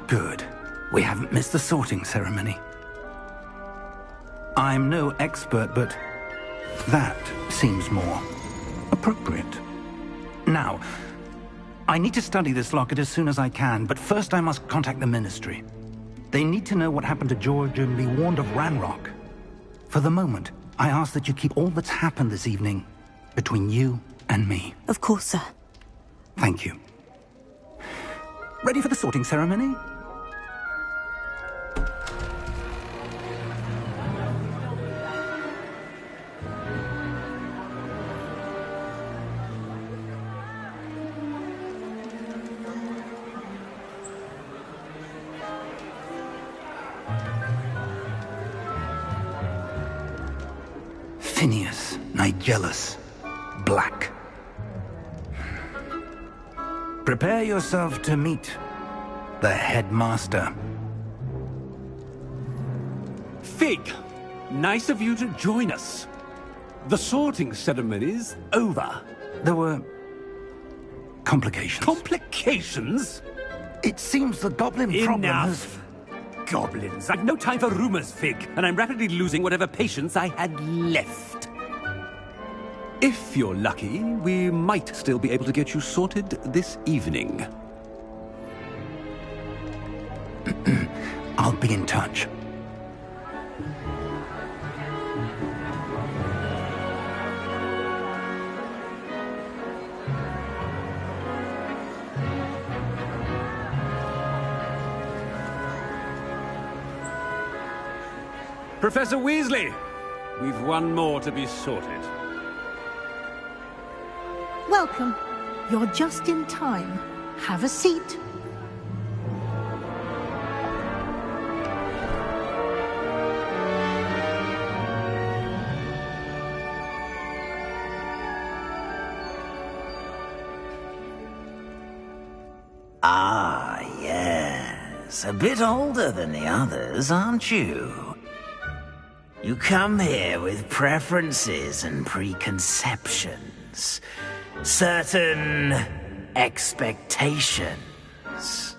Good. We haven't missed the sorting ceremony. I'm no expert, but that seems more appropriate. Now, I need to study this locket as soon as I can, but first I must contact the Ministry. They need to know what happened to George and be warned of Ranrock. For the moment, I ask that you keep all that's happened this evening between you and me. Of course, sir. Thank you. Ready for the sorting ceremony? Phineas Nigellus Black. Prepare yourself to meet the headmaster. Fig, nice of you to join us. The sorting ceremony's over. There were complications. Complications? It seems the goblin problem has... Enough! Goblins. I've no time for rumors, Fig, and I'm rapidly losing whatever patience I had left. If you're lucky, we might still be able to get you sorted this evening. I'll be in touch. Professor Weasley, we've one more to be sorted. Welcome. You're just in time. Have a seat. Ah, yes. A bit older than the others, aren't you? You come here with preferences and preconceptions. Certain expectations.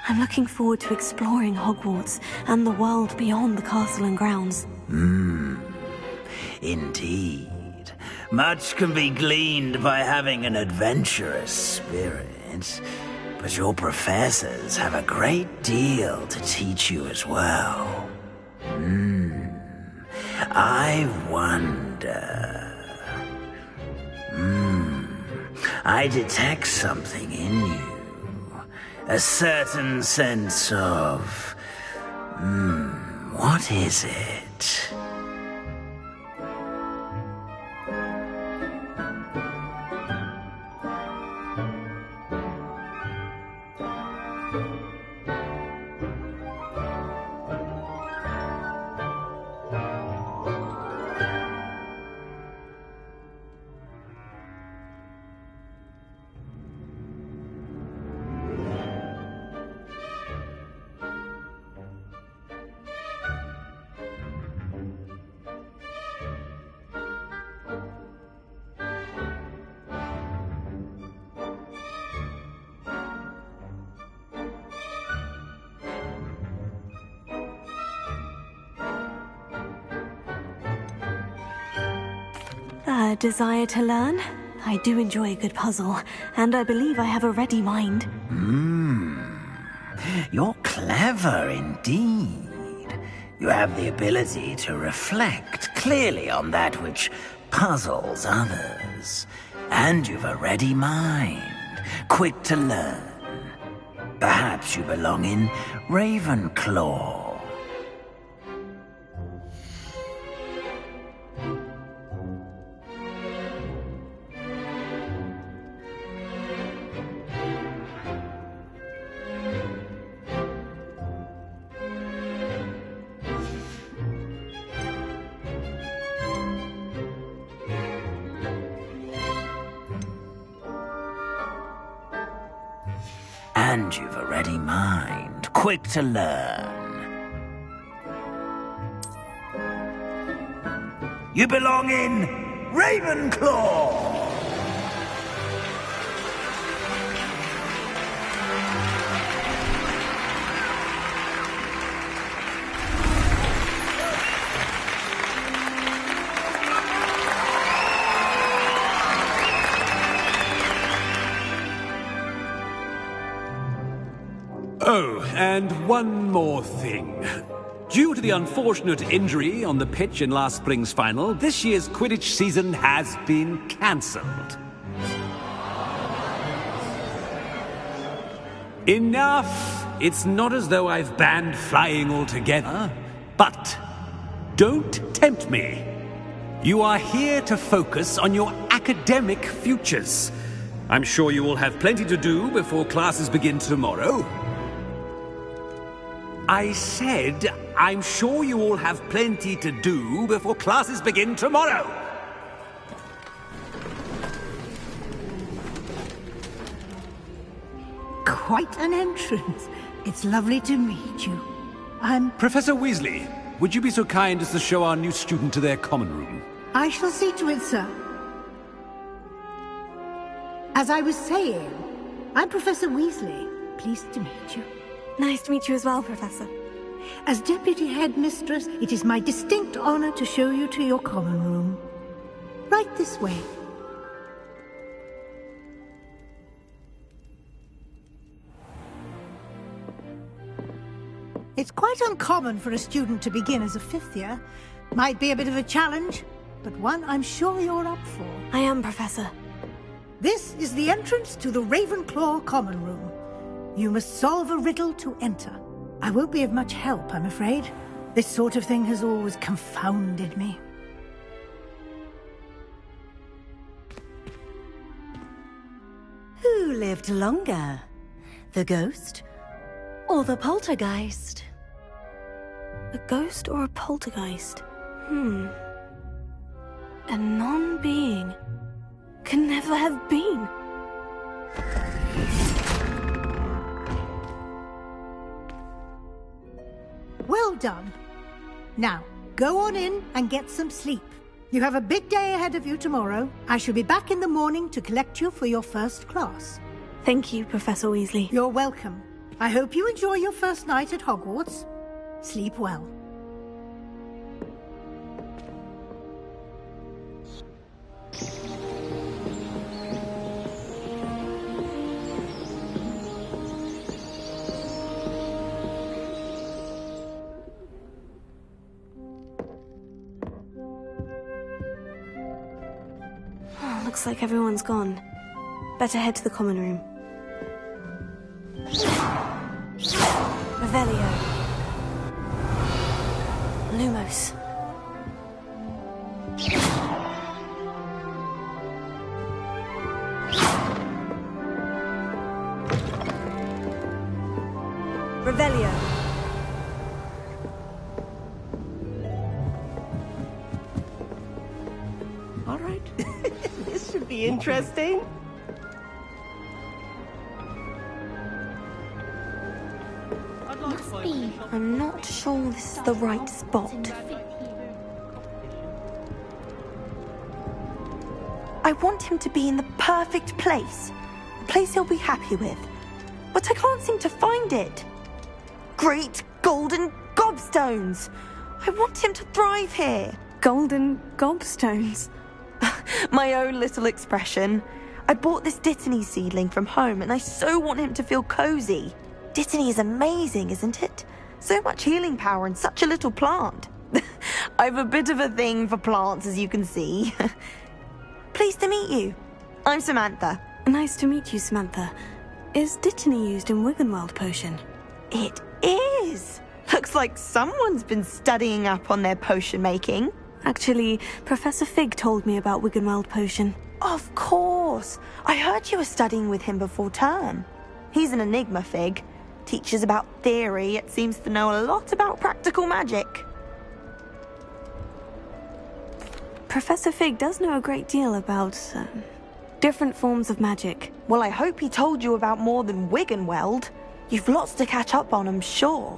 I'm looking forward to exploring Hogwarts and the world beyond the castle and grounds. Indeed. Much can be gleaned by having an adventurous spirit, but your professors have a great deal to teach you as well. I wonder... I detect something in you. A certain sense of... what is it? A desire to learn? I do enjoy a good puzzle, and I believe I have a ready mind. You're clever indeed. You have the ability to reflect clearly on that which puzzles others. And you've a ready mind, quick to learn. Perhaps you belong in Ravenclaw. And you've a ready mind, quick to learn. You belong in Ravenclaw! Oh, and one more thing. Due to the unfortunate injury on the pitch in last spring's final, this year's Quidditch season has been cancelled. Enough! It's not as though I've banned flying altogether, but don't tempt me. You are here to focus on your academic futures. I'm sure you will have plenty to do before classes begin tomorrow. I said, I'm sure you all have plenty to do before classes begin tomorrow. Quite an entrance. It's lovely to meet you. Professor Weasley, would you be so kind as to show our new student to their common room? I shall see to it, sir. As I was saying, I'm Professor Weasley. Pleased to meet you. Nice to meet you as well, Professor. As Deputy Headmistress, it is my distinct honor to show you to your common room. Right this way. It's quite uncommon for a student to begin as a fifth year. Might be a bit of a challenge, but one I'm sure you're up for. I am, Professor. This is the entrance to the Ravenclaw common room. You must solve a riddle to enter. I won't be of much help, I'm afraid. This sort of thing has always confounded me. Who lived longer? The ghost or the poltergeist? A ghost or a poltergeist? A non-being can never have been. Well done. Now, go on in and get some sleep. You have a big day ahead of you tomorrow. I shall be back in the morning to collect you for your first class. Thank you, Professor Weasley. You're welcome. I hope you enjoy your first night at Hogwarts. Sleep well. Looks like everyone's gone. Better head to the common room. Revelio. Lumos. Revelio. All right. This should be interesting. I'm not sure this is the right spot. I want him to be in the perfect place. A place he'll be happy with. But I can't seem to find it. Great golden gobstones! I want him to thrive here. Golden gobstones. My own little expression. I bought this Dittany seedling from home and I so want him to feel cozy. Dittany is amazing, isn't it? So much healing power in such a little plant. I've a bit of a thing for plants, as you can see. Pleased to meet you. I'm Samantha. Nice to meet you, Samantha. Is Dittany used in Wiggenweld potion? It is. Looks like someone's been studying up on their potion making. Actually, Professor Fig told me about Wiggenweld potion. Of course. I heard you were studying with him before term. He's an enigma, Fig. Teaches about theory, yet seems to know a lot about practical magic. Professor Fig does know a great deal about Different forms of magic. Well, I hope he told you about more than Wiggenweld. You've lots to catch up on, I'm sure.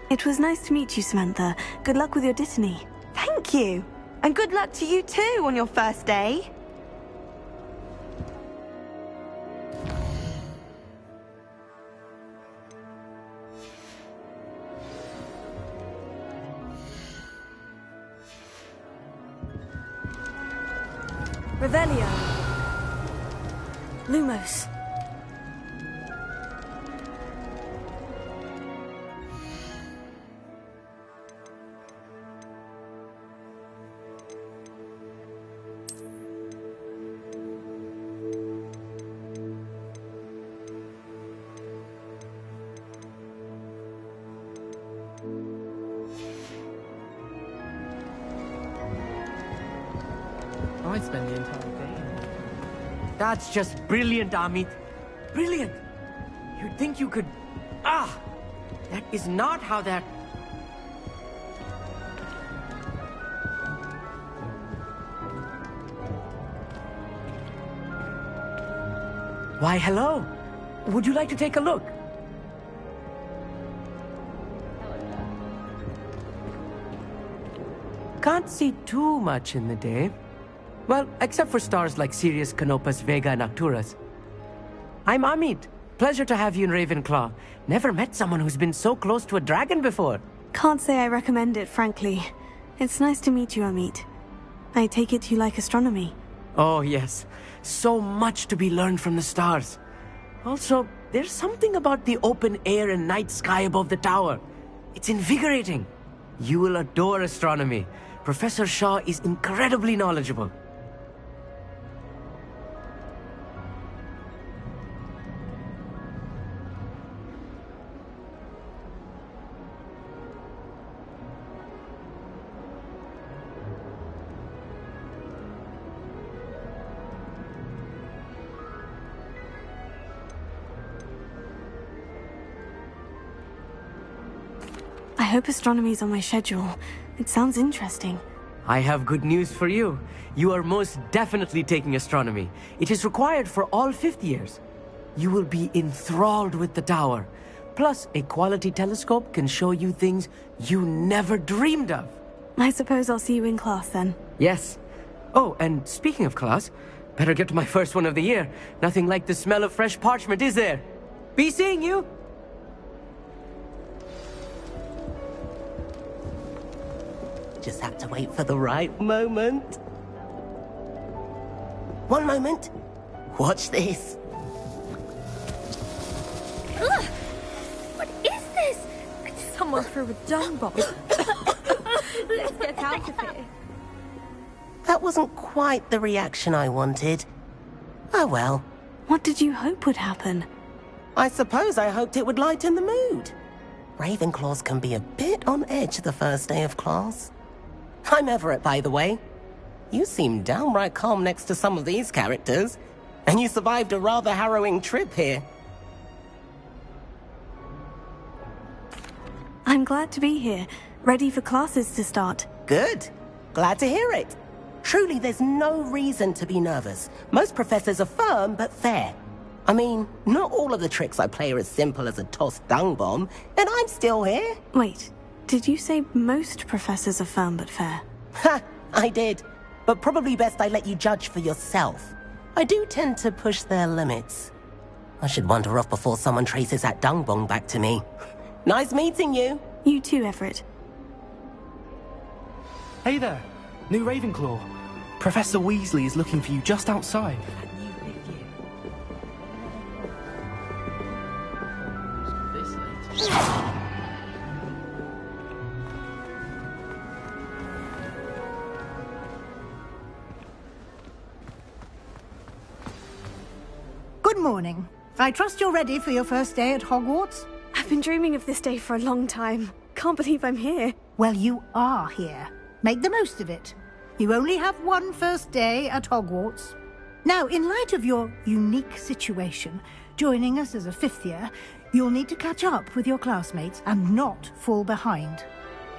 It was nice to meet you, Samantha. Good luck with your Dittany. Thank you. And good luck to you too on your first day. Revelio. Lumos. I spend the entire day. That's just brilliant, Amit. Brilliant! You'd think you could... Ah! That is not how that... Why, hello. Would you like to take a look? Can't see too much in the day. Well, except for stars like Sirius, Canopus, Vega, and Arcturus. I'm Amit. Pleasure to have you in Ravenclaw. Never met someone who's been so close to a dragon before. Can't say I recommend it, frankly. It's nice to meet you, Amit. I take it you like astronomy. Oh, yes. So much to be learned from the stars. Also, there's something about the open air and night sky above the tower. It's invigorating. You will adore astronomy. Professor Shaw is incredibly knowledgeable. I hope astronomy's on my schedule. It sounds interesting. I have good news for you. You are most definitely taking astronomy. It is required for all 5th years. You will be enthralled with the tower. Plus, a quality telescope can show you things you never dreamed of. I suppose I'll see you in class then. Yes. Oh, and speaking of class, better get to my first one of the year. Nothing like the smell of fresh parchment, is there? Be seeing you! Just have to wait for the right moment. One moment. Watch this. Ugh! What is this? Someone threw a dung bomb. Let's get out of here. That wasn't quite the reaction I wanted. Oh well. What did you hope would happen? I suppose I hoped it would lighten the mood. Ravenclaws can be a bit on edge the first day of class. I'm Everett, by the way. You seem downright calm next to some of these characters, and you survived a rather harrowing trip here. I'm glad to be here, ready for classes to start. Good. Glad to hear it. Truly, there's no reason to be nervous. Most professors are firm but fair. I mean, not all of the tricks I play are as simple as a tossed dung bomb, and I'm still here. Wait, did you say most professors are firm but fair? Ha! I did. But probably best I let you judge for yourself. I do tend to push their limits. I should wander off before someone traces that dung bomb back to me. Nice meeting you. You too, Everett. Hey there, new Ravenclaw. Professor Weasley is looking for you just outside. Good morning. I trust you're ready for your first day at Hogwarts? I've been dreaming of this day for a long time. Can't believe I'm here. Well, you are here. Make the most of it. You only have one first day at Hogwarts. Now, in light of your unique situation, joining us as a 5th year, You'll need to catch up with your classmates and not fall behind.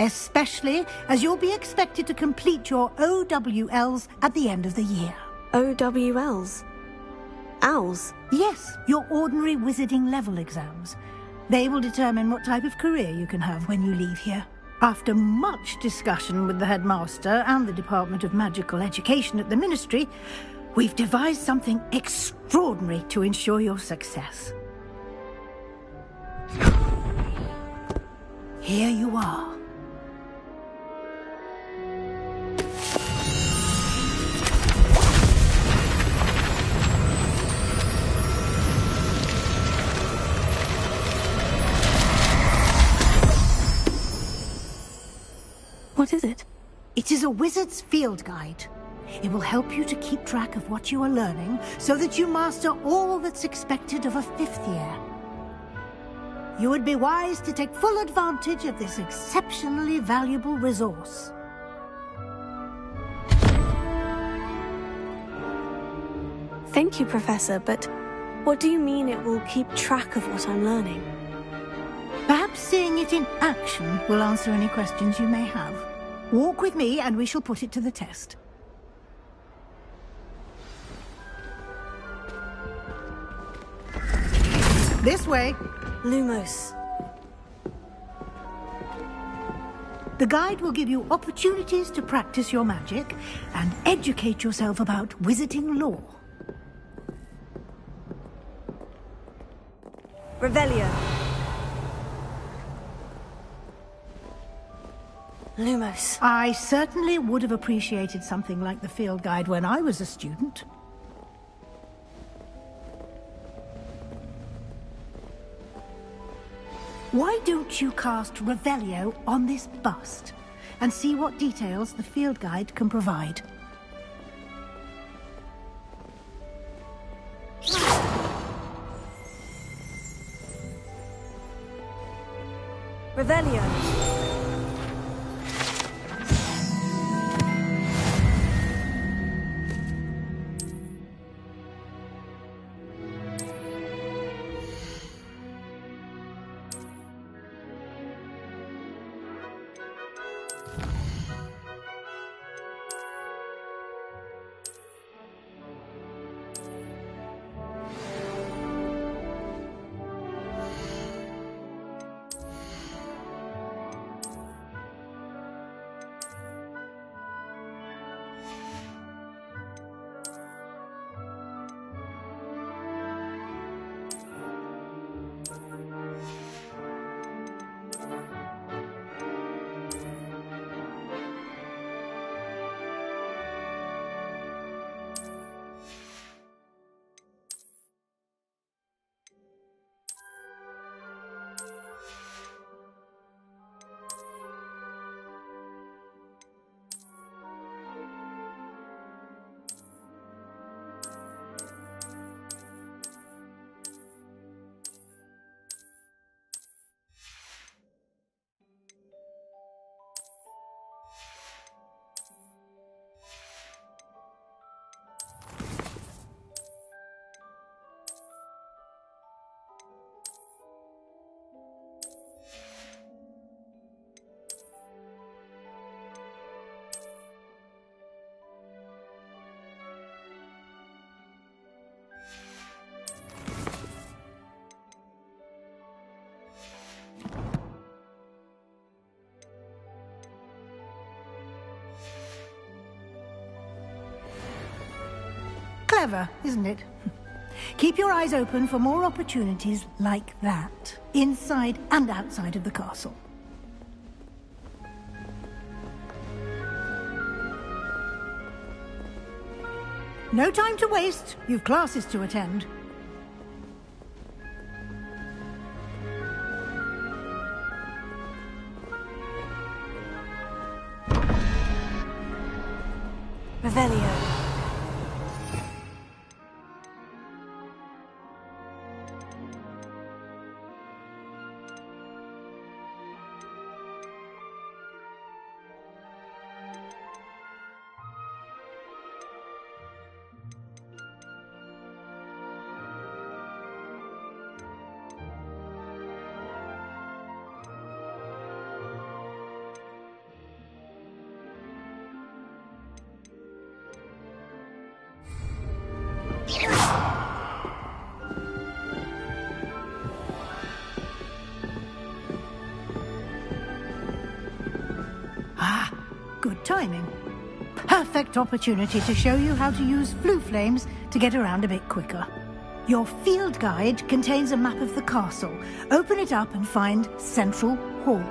Especially as you'll be expected to complete your OWLs at the end of the year. OWLs? Owls? Yes, your ordinary wizarding level exams. They will determine what type of career you can have when you leave here. After much discussion with the headmaster and the Department of Magical Education at the Ministry, we've devised something extraordinary to ensure your success. Here you are. What is it? It is a wizard's field guide. It will help you to keep track of what you are learning so that you master all that's expected of a 5th year. You would be wise to take full advantage of this exceptionally valuable resource. Thank you, Professor, but what do you mean it will keep track of what I'm learning? Perhaps seeing it in action will answer any questions you may have. Walk with me and we shall put it to the test. This way. Lumos. The guide will give you opportunities to practice your magic and educate yourself about wizarding lore. Revelio. Lumos. I certainly would have appreciated something like the field guide when I was a student. Why don't you cast Revelio on this bust and see what details the field guide can provide? Revelio. Clever, isn't it? Keep your eyes open for more opportunities like that, inside and outside of the castle. No time to waste. You've classes to attend. Revelio. good timing. Perfect opportunity to show you how to use flue flames to get around a bit quicker. Your field guide contains a map of the castle. Open it up and find Central Hall.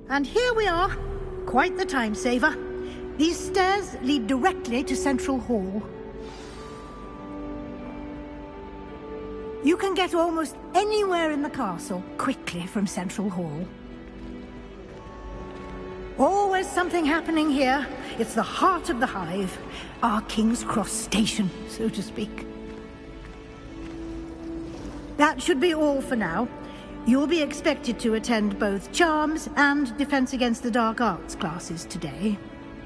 And here we are. Quite the time saver. These stairs lead directly to Central Hall. You can get almost anywhere in the castle quickly from Central Hall. Always something happening here. It's the heart of the Hive. Our King's Cross station, so to speak. That should be all for now. You'll be expected to attend both Charms and Defense Against the Dark Arts classes today.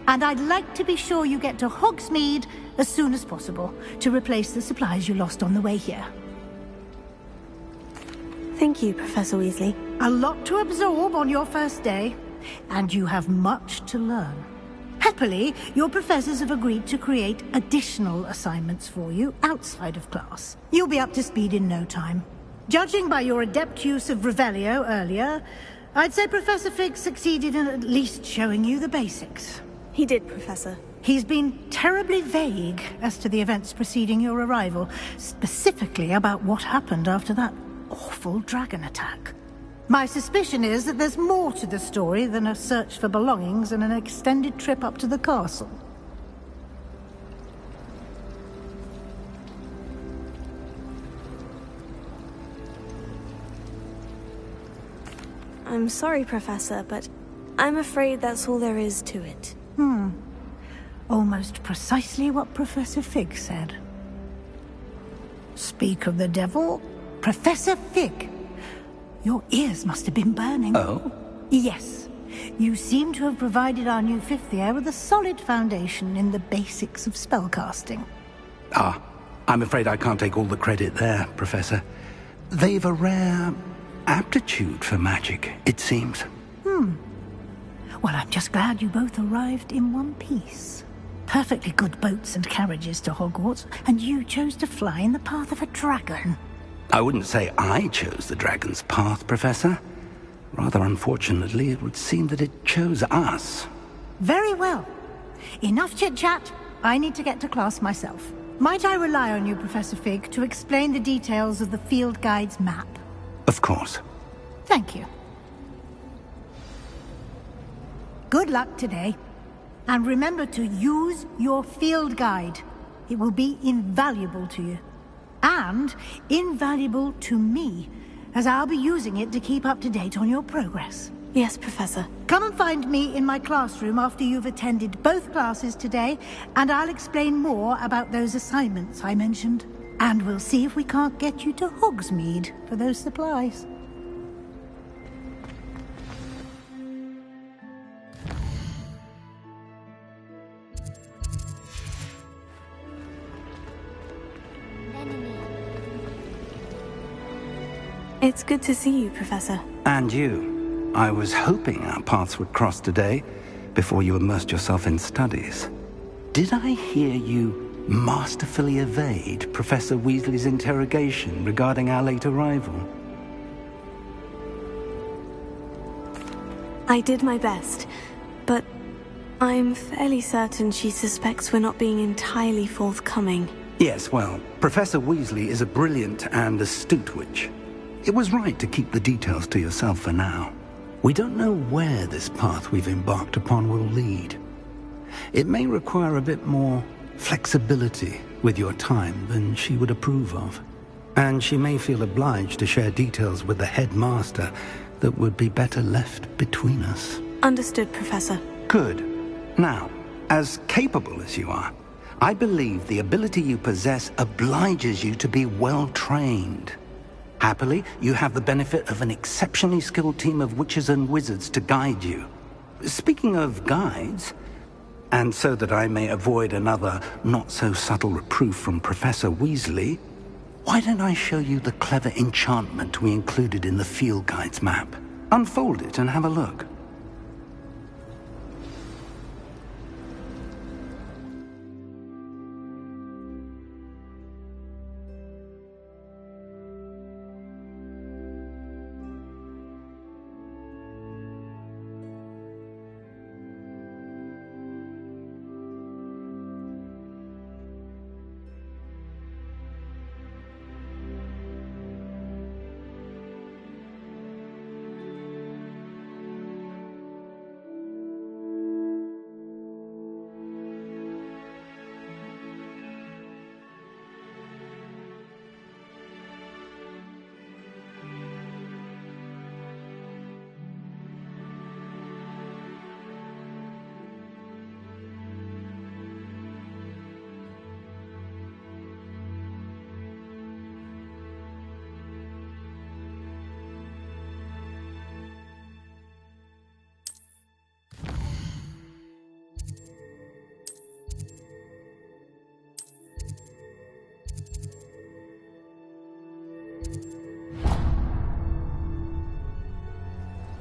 And I'd like to be sure you get to Hogsmeade as soon as possible to replace the supplies you lost on the way here. Thank you, Professor Weasley. A lot to absorb on your first day, and you have much to learn. Happily, your professors have agreed to create additional assignments for you outside of class. You'll be up to speed in no time. Judging by your adept use of Revelio earlier, I'd say Professor Fig succeeded in at least showing you the basics. He did, Professor. He's been terribly vague as to the events preceding your arrival, specifically about what happened after that awful dragon attack. My suspicion is that there's more to the story than a search for belongings and an extended trip up to the castle. I'm sorry, Professor, but I'm afraid that's all there is to it. Almost precisely what Professor Fig said. Speak of the devil, Professor Fig. Your ears must have been burning. Oh? Yes. You seem to have provided our new fifth year with a solid foundation in the basics of spellcasting. Ah, I'm afraid I can't take all the credit there, Professor. They've a rare aptitude for magic, it seems. Well, I'm just glad you both arrived in one piece. Perfectly good boats and carriages to Hogwarts, and you chose to fly in the path of a dragon. I wouldn't say I chose the dragon's path, Professor. Rather unfortunately, it would seem that it chose us. Very well. Enough chit-chat. I need to get to class myself. Might I rely on you, Professor Fig, to explain the details of the field guide's map? Of course. Thank you. Good luck today. And remember to use your field guide. It will be invaluable to you. And invaluable to me, as I'll be using it to keep up to date on your progress. Yes, Professor. Come and find me in my classroom after you've attended both classes today, and I'll explain more about those assignments I mentioned. And we'll see if we can't get you to Hogsmeade for those supplies. It's good to see you, Professor. And you. I was hoping our paths would cross today, before you immersed yourself in studies. Did I hear you masterfully evade Professor Weasley's interrogation regarding our late arrival? I did my best, but I'm fairly certain she suspects we're not being entirely forthcoming. Yes, well, Professor Weasley is a brilliant and astute witch. It was right to keep the details to yourself for now. We don't know where this path we've embarked upon will lead. It may require a bit more flexibility with your time than she would approve of. And she may feel obliged to share details with the headmaster that would be better left between us. Understood, Professor. Good. Now, as capable as you are, I believe the ability you possess obliges you to be well trained. Happily, you have the benefit of an exceptionally skilled team of witches and wizards to guide you. Speaking of guides, and so that I may avoid another not-so-subtle reproof from Professor Weasley, why don't I show you the clever enchantment we included in the field guide's map? Unfold it and have a look.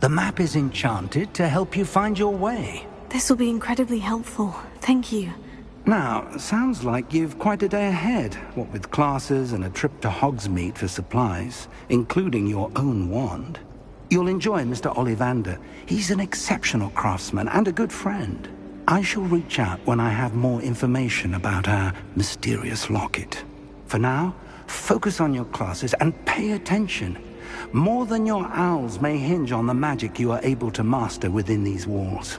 The map is enchanted to help you find your way. This will be incredibly helpful. Thank you. Now, sounds like you've quite a day ahead, what with classes and a trip to Hogsmeade for supplies, including your own wand. You'll enjoy Mr. Ollivander. He's an exceptional craftsman and a good friend. I shall reach out when I have more information about our mysterious locket. For now, focus on your classes and pay attention. More than your owls may hinge on the magic you are able to master within these walls.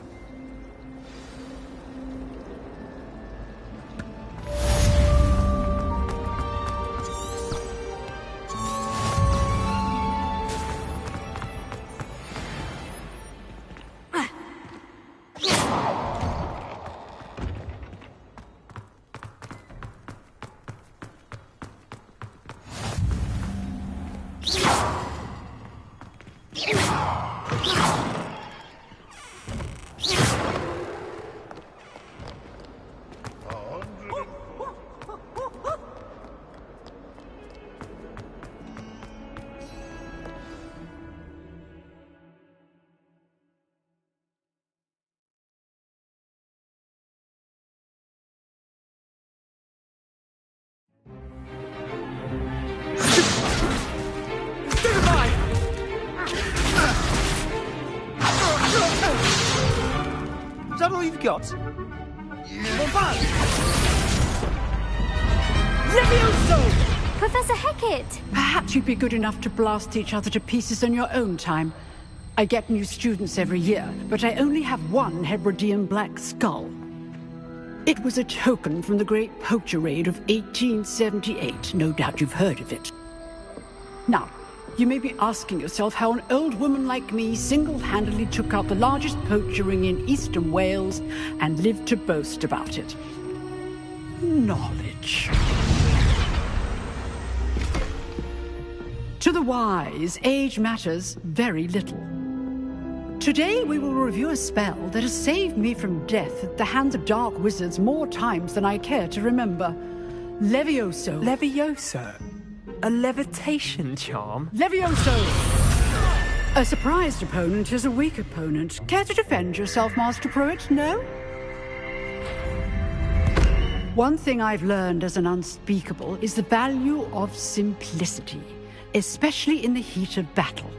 Is that all you've got? Levioso! Professor Hecat! Perhaps you'd be good enough to blast each other to pieces on your own time. I get new students every year, but I only have one Hebridean black skull. It was a token from the Great Poacher Raid of 1878. No doubt you've heard of it. Now, you may be asking yourself how an old woman like me single-handedly took out the largest poacher ring in eastern Wales and lived to boast about it. Knowledge. To the wise, age matters very little. Today we will review a spell that has saved me from death at the hands of dark wizards more times than I care to remember. Levioso. Levioso? A levitation charm? Levioso! A surprised opponent is a weak opponent. Care to defend yourself, Master Pruitt? No? One thing I've learned as an unspeakable is the value of simplicity, especially in the heat of battle.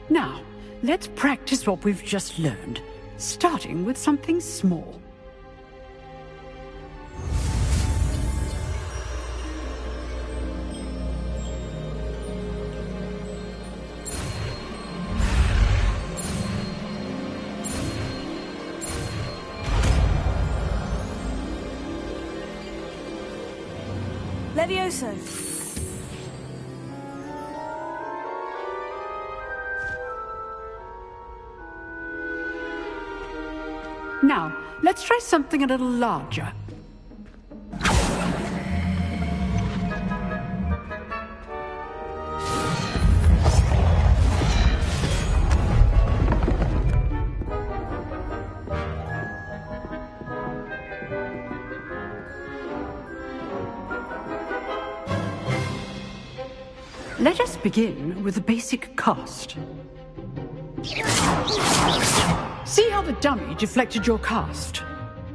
Now, let's practice what we've just learned, starting with something small. Levioso. Now, let's try something a little larger. Let us begin with the basic cast. See how the dummy deflected your cast?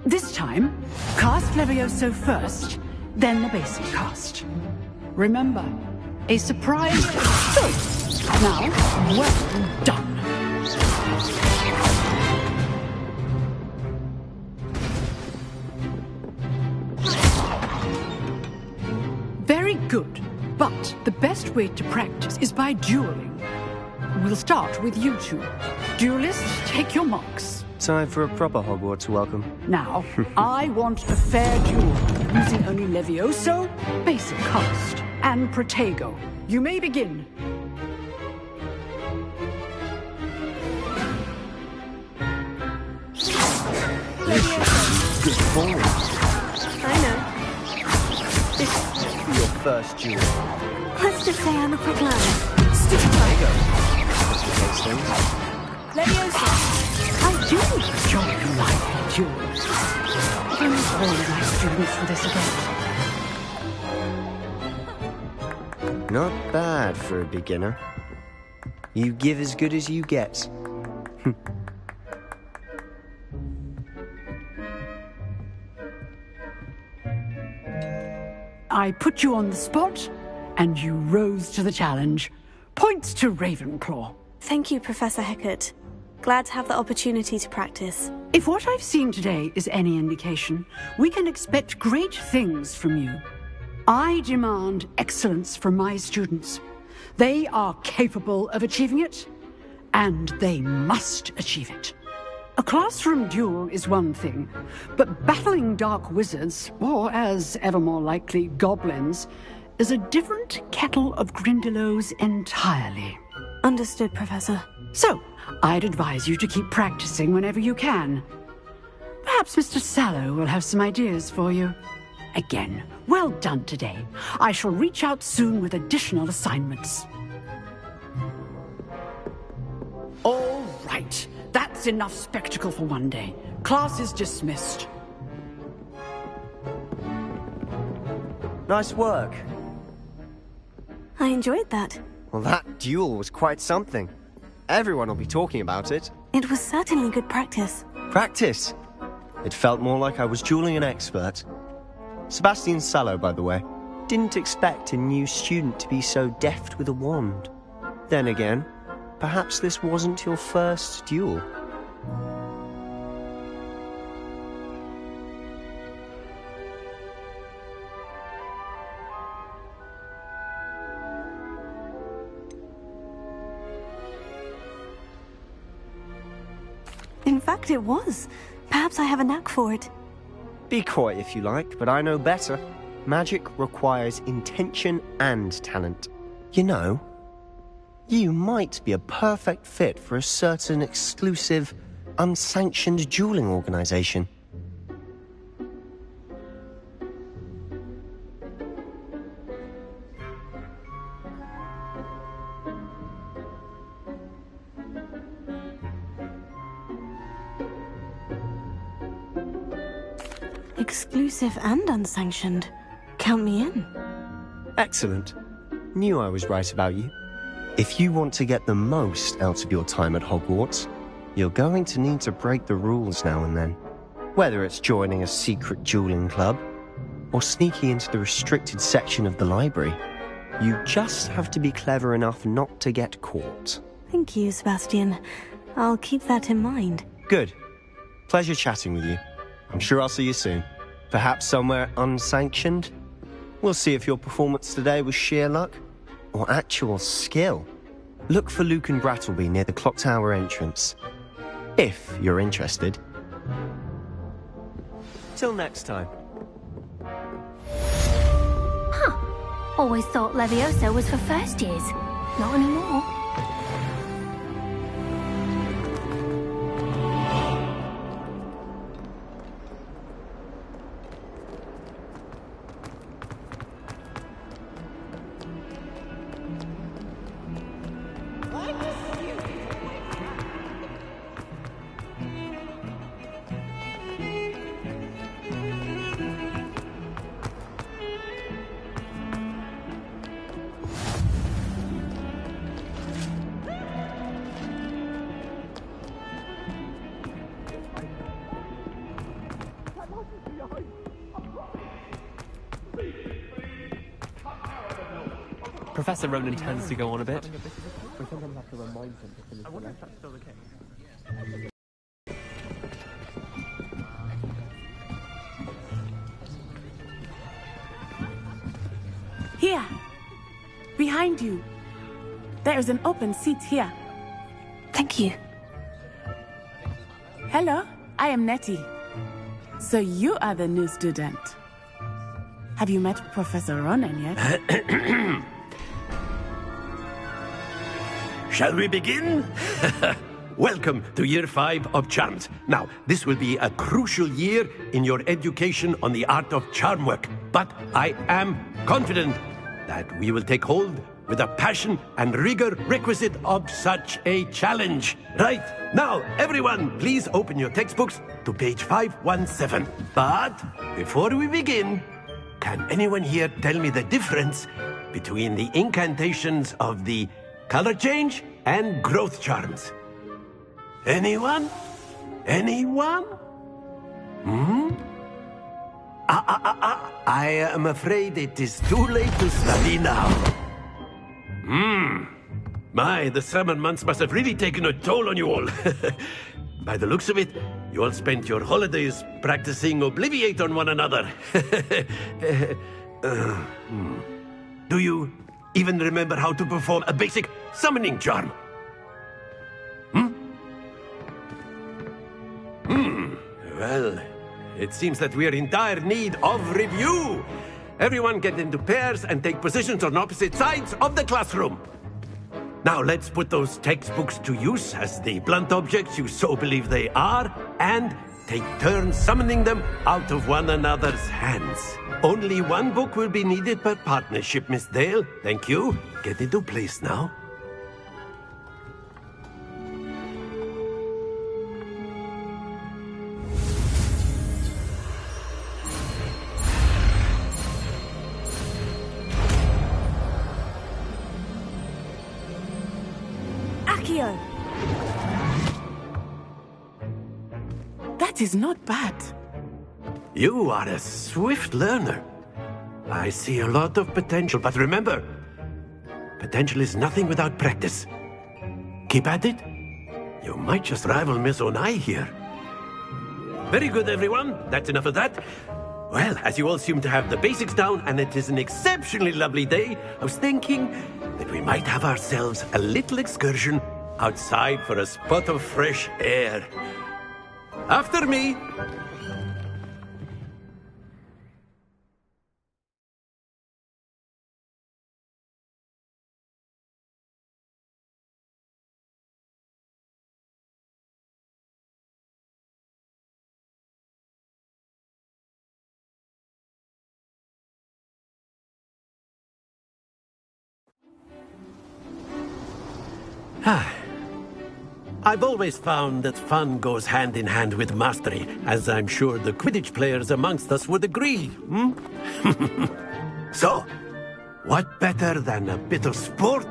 This time, cast Levioso first, then the basic cast. Remember, a surprise. Now, well done. Very good. But the best way to practice is by dueling. We'll start with you two. Duelists, take your marks. Time for a proper Hogwarts welcome. Now, I want a fair duel, using only Levioso, basic cast, and Protego. You may begin. Good ball. I know. Your first duel. Let's just say I'm a quick learner. Protego. Levioso. I do enjoy lively duels. I miss all of my students for this event. Not bad for a beginner. You give as good as you get. I put you on the spot, and you rose to the challenge. Points to Ravenclaw. Thank you, Professor Hecat. Glad to have the opportunity to practice. If what I've seen today is any indication, we can expect great things from you. I demand excellence from my students. They are capable of achieving it, and they must achieve it. A classroom duel is one thing, but battling dark wizards, or as ever more likely, goblins, is a different kettle of Grindylows entirely. Understood, Professor. So, I'd advise you to keep practicing whenever you can. Perhaps Mr. Sallow will have some ideas for you. Again, well done today. I shall reach out soon with additional assignments. All right. That's enough spectacle for one day. Class is dismissed. Nice work. I enjoyed that. Well, that duel was quite something. Everyone will be talking about it. It was certainly good practice. Practice? It felt more like I was dueling an expert. Sebastian Sallow, by the way. Didn't expect a new student to be so deft with a wand. Then again, perhaps this wasn't your first duel. In fact, it was. Perhaps I have a knack for it. Be coy if you like, but I know better. Magic requires intention and talent. You know, you might be a perfect fit for a certain exclusive, unsanctioned dueling organization. Exclusive and unsanctioned. Count me in. Excellent. Knew I was right about you. If you want to get the most out of your time at Hogwarts, you're going to need to break the rules now and then. Whether it's joining a secret dueling club, or sneaking into the restricted section of the library, you just have to be clever enough not to get caught. Thank you, Sebastian. I'll keep that in mind. Good. Pleasure chatting with you. I'm sure I'll see you soon. Perhaps somewhere unsanctioned? We'll see if your performance today was sheer luck or actual skill. Look for Lucan Brattleby near the clock tower entrance. If you're interested. Till next time. Huh. Always thought Levioso was for first years. Not anymore. Professor Ronan tends to go on a bit. Here! Behind you! There is an open seat here. Thank you. Hello, I am Nettie. So you are the new student. Have you met Professor Ronan yet? Shall we begin? Welcome to Year 5 of Charms. Now, this will be a crucial year in your education on the art of charm work. But I am confident that we will take hold with the passion and rigor requisite of such a challenge. Right, now, everyone, please open your textbooks to page 517. But before we begin, can anyone here tell me the difference between the incantations of the color change and growth charms? Anyone? Anyone? I am afraid it is too late to study now. My, the summer months must have really taken a toll on you all. By the looks of it, you all spent your holidays practicing Obliviate on one another. Do you even remember how to perform a basic summoning charm? Well, it seems that we are in dire need of review. Everyone get into pairs and take positions on opposite sides of the classroom. Now let's put those textbooks to use as the blunt objects you so believe they are, and take turns summoning them out of one another's hands. Only one book will be needed per partnership, Miss Dale. Thank you. Get into place now. Accio! That is not bad. You are a swift learner. I see a lot of potential, but remember, potential is nothing without practice. Keep at it. You might just rival Miss Onai here. Very good, everyone. That's enough of that. Well, as you all seem to have the basics down, and it is an exceptionally lovely day, I was thinking that we might have ourselves a little excursion outside for a spot of fresh air. After me. I've always found that fun goes hand in hand with mastery, as I'm sure the Quidditch players amongst us would agree. So, what better than a bit of sport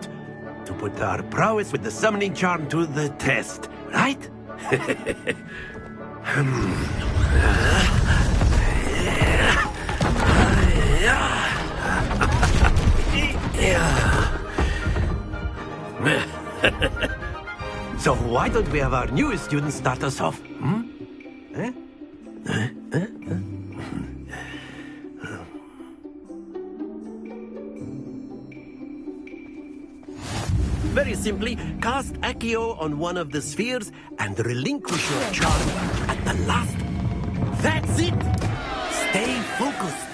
to put our prowess with the summoning charm to the test, right? So why don't we have our newest student start us off? Eh? Very simply, cast Accio on one of the spheres and relinquish your charm at the last. That's it! Stay focused.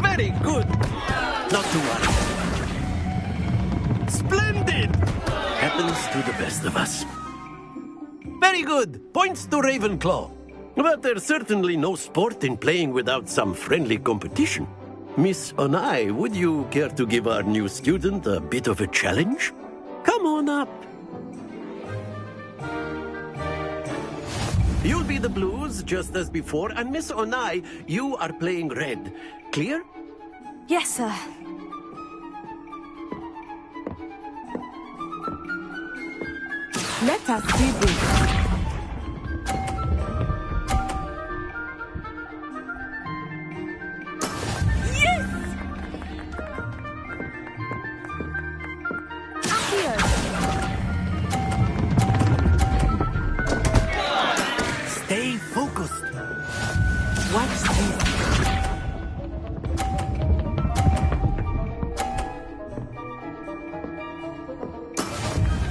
Very good. Not to worry. Splendid! Happens to the best of us. Very good. Points to Ravenclaw. But there's certainly no sport in playing without some friendly competition. Miss Onai, would you care to give our new student a bit of a challenge? Come on up. You'll be the blues, just as before, and Miss Onai, you are playing red. Clear? Yes, sir. Let us see this. Stay focused. Watch this.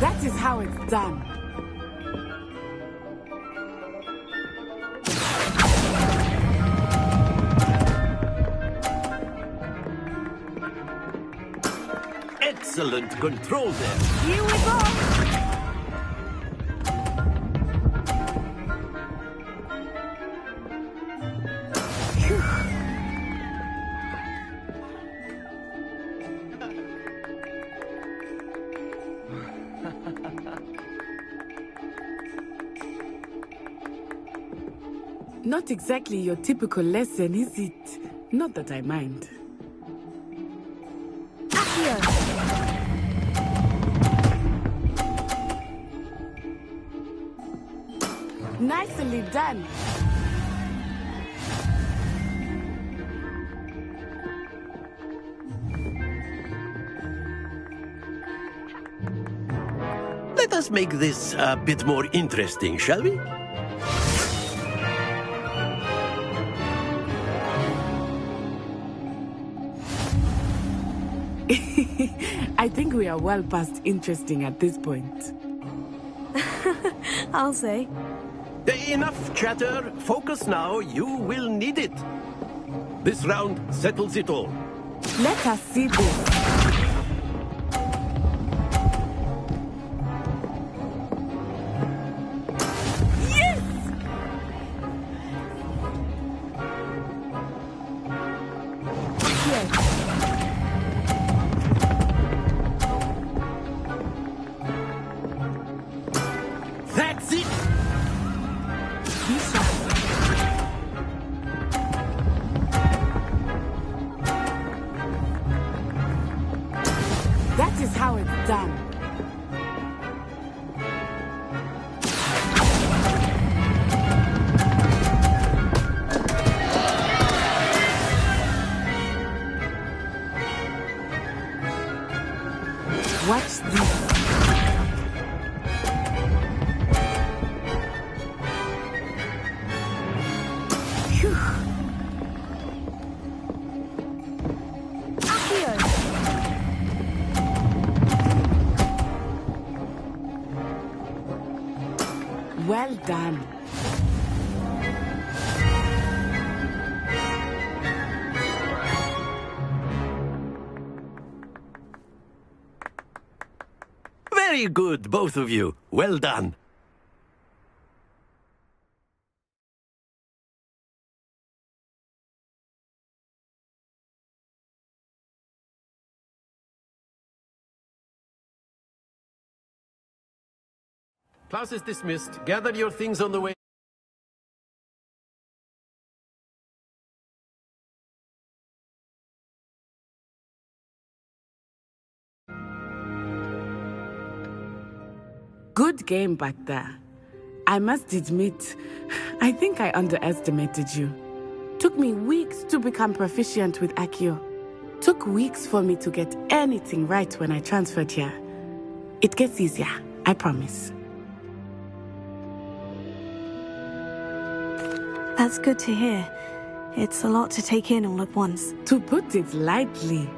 That is how it's done. Excellent control there. Here we go. Not exactly your typical lesson, is it? Not that I mind. Nicely done. Let us make this a bit more interesting, shall we? I think we are well past interesting at this point. I'll say. Enough chatter. Focus now. You will need it. This round settles it all. Let us see this. That's it! That is how it's done. Watch this. Well done. Very good, both of you. Well done. Class is dismissed. Gather your things on the way. Good game back there. I must admit, I think I underestimated you. Took me weeks to become proficient with Accio. Took weeks for me to get anything right when I transferred here. It gets easier, I promise. That's good to hear. It's a lot to take in all at once. To put it lightly,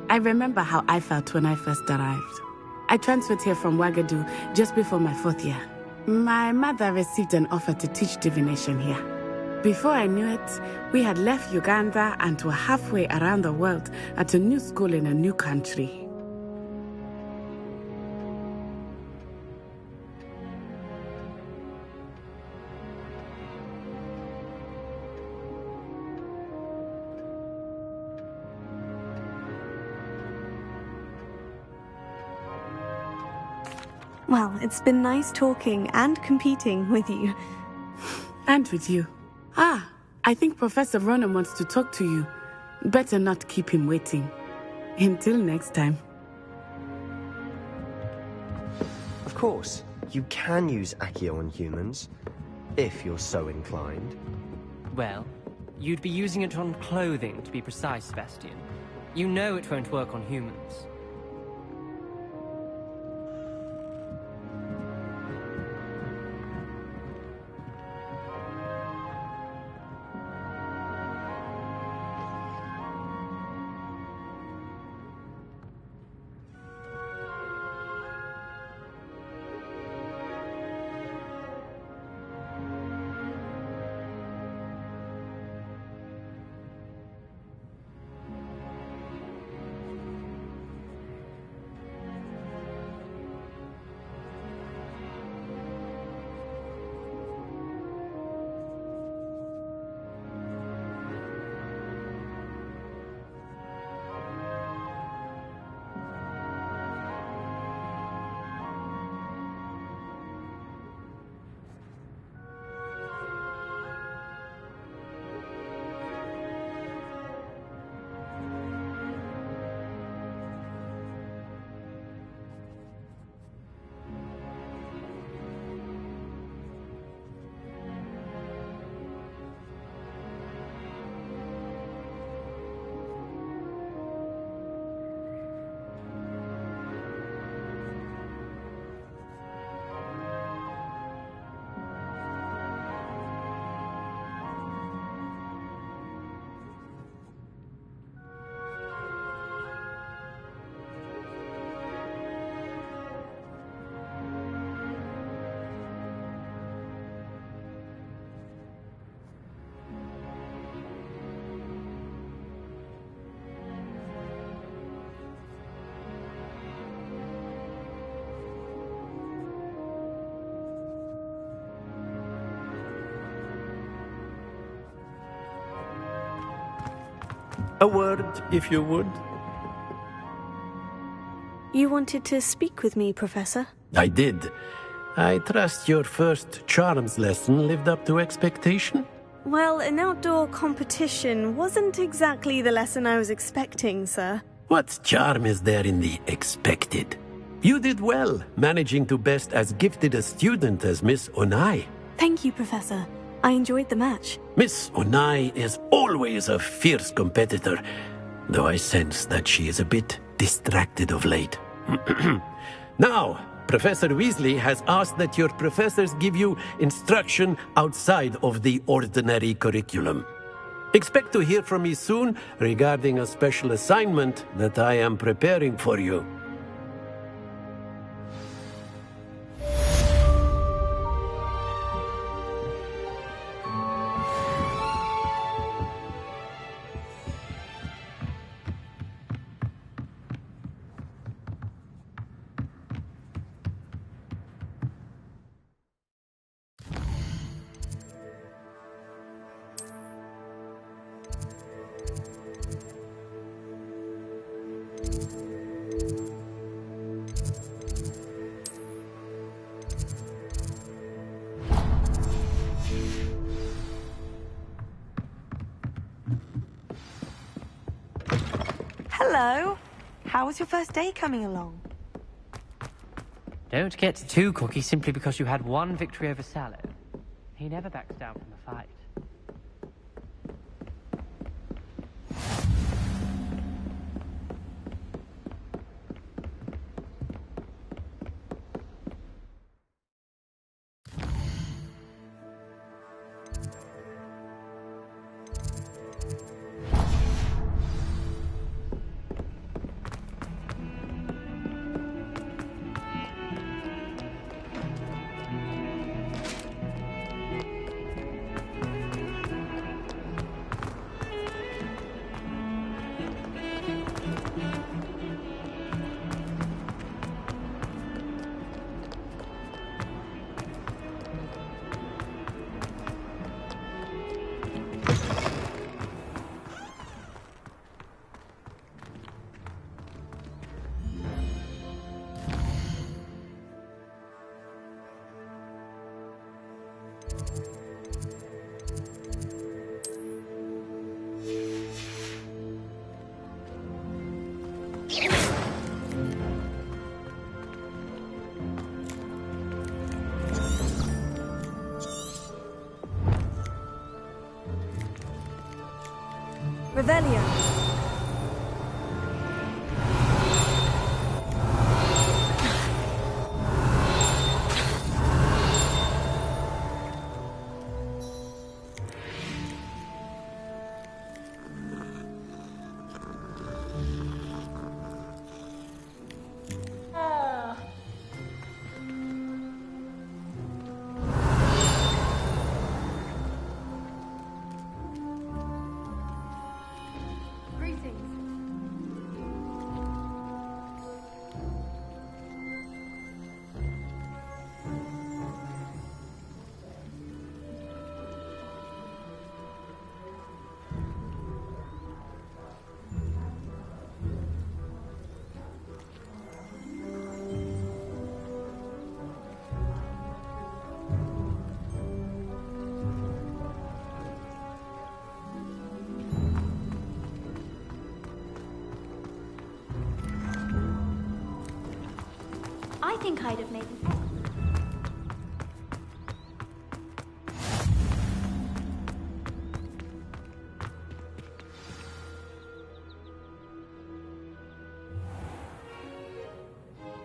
I remember how I felt when I first arrived. I transferred here from Wagadu just before my 4th year. My mother received an offer to teach divination here. Before I knew it, we had left Uganda and were halfway around the world at a new school in a new country. Well, it's been nice talking and competing with you. And with you. I think Professor Ronen wants to talk to you. Better not keep him waiting. Until next time. Of course, you can use Accio on humans, if you're so inclined. Well, you'd be using it on clothing, to be precise, Sebastian. You know it won't work on humans. A word, if you would. You wanted to speak with me, Professor? I did. I trust your first charms lesson lived up to expectation? Well, an outdoor competition wasn't exactly the lesson I was expecting, sir. What charm is there in the expected? You did well, managing to best as gifted a student as Miss Onai. Thank you, Professor. I enjoyed the match. Miss Onai is always a fierce competitor, though I sense that she is a bit distracted of late. Now, Professor Weasley has asked that your professors give you instruction outside of the ordinary curriculum. Expect to hear from me soon regarding a special assignment that I am preparing for you. Hello. How was your first day coming along? Don't get too cocky simply because you had one victory over Sallow. He never backs down from a fight. I think I'd have made them.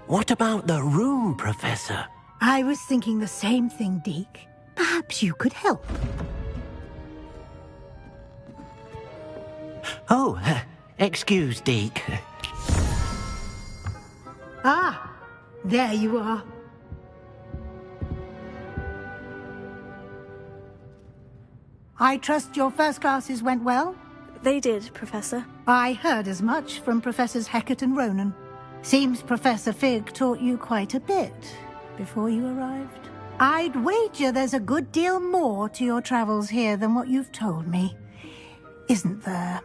What about the room, Professor? I was thinking the same thing, Deke. Perhaps you could help. Oh, excuse, Deke. Ah, there you are. I trust your first classes went well? They did, Professor. I heard as much from Professors Hecat and Ronan. Seems Professor Fig taught you quite a bit before you arrived. I'd wager there's a good deal more to your travels here than what you've told me. Isn't there?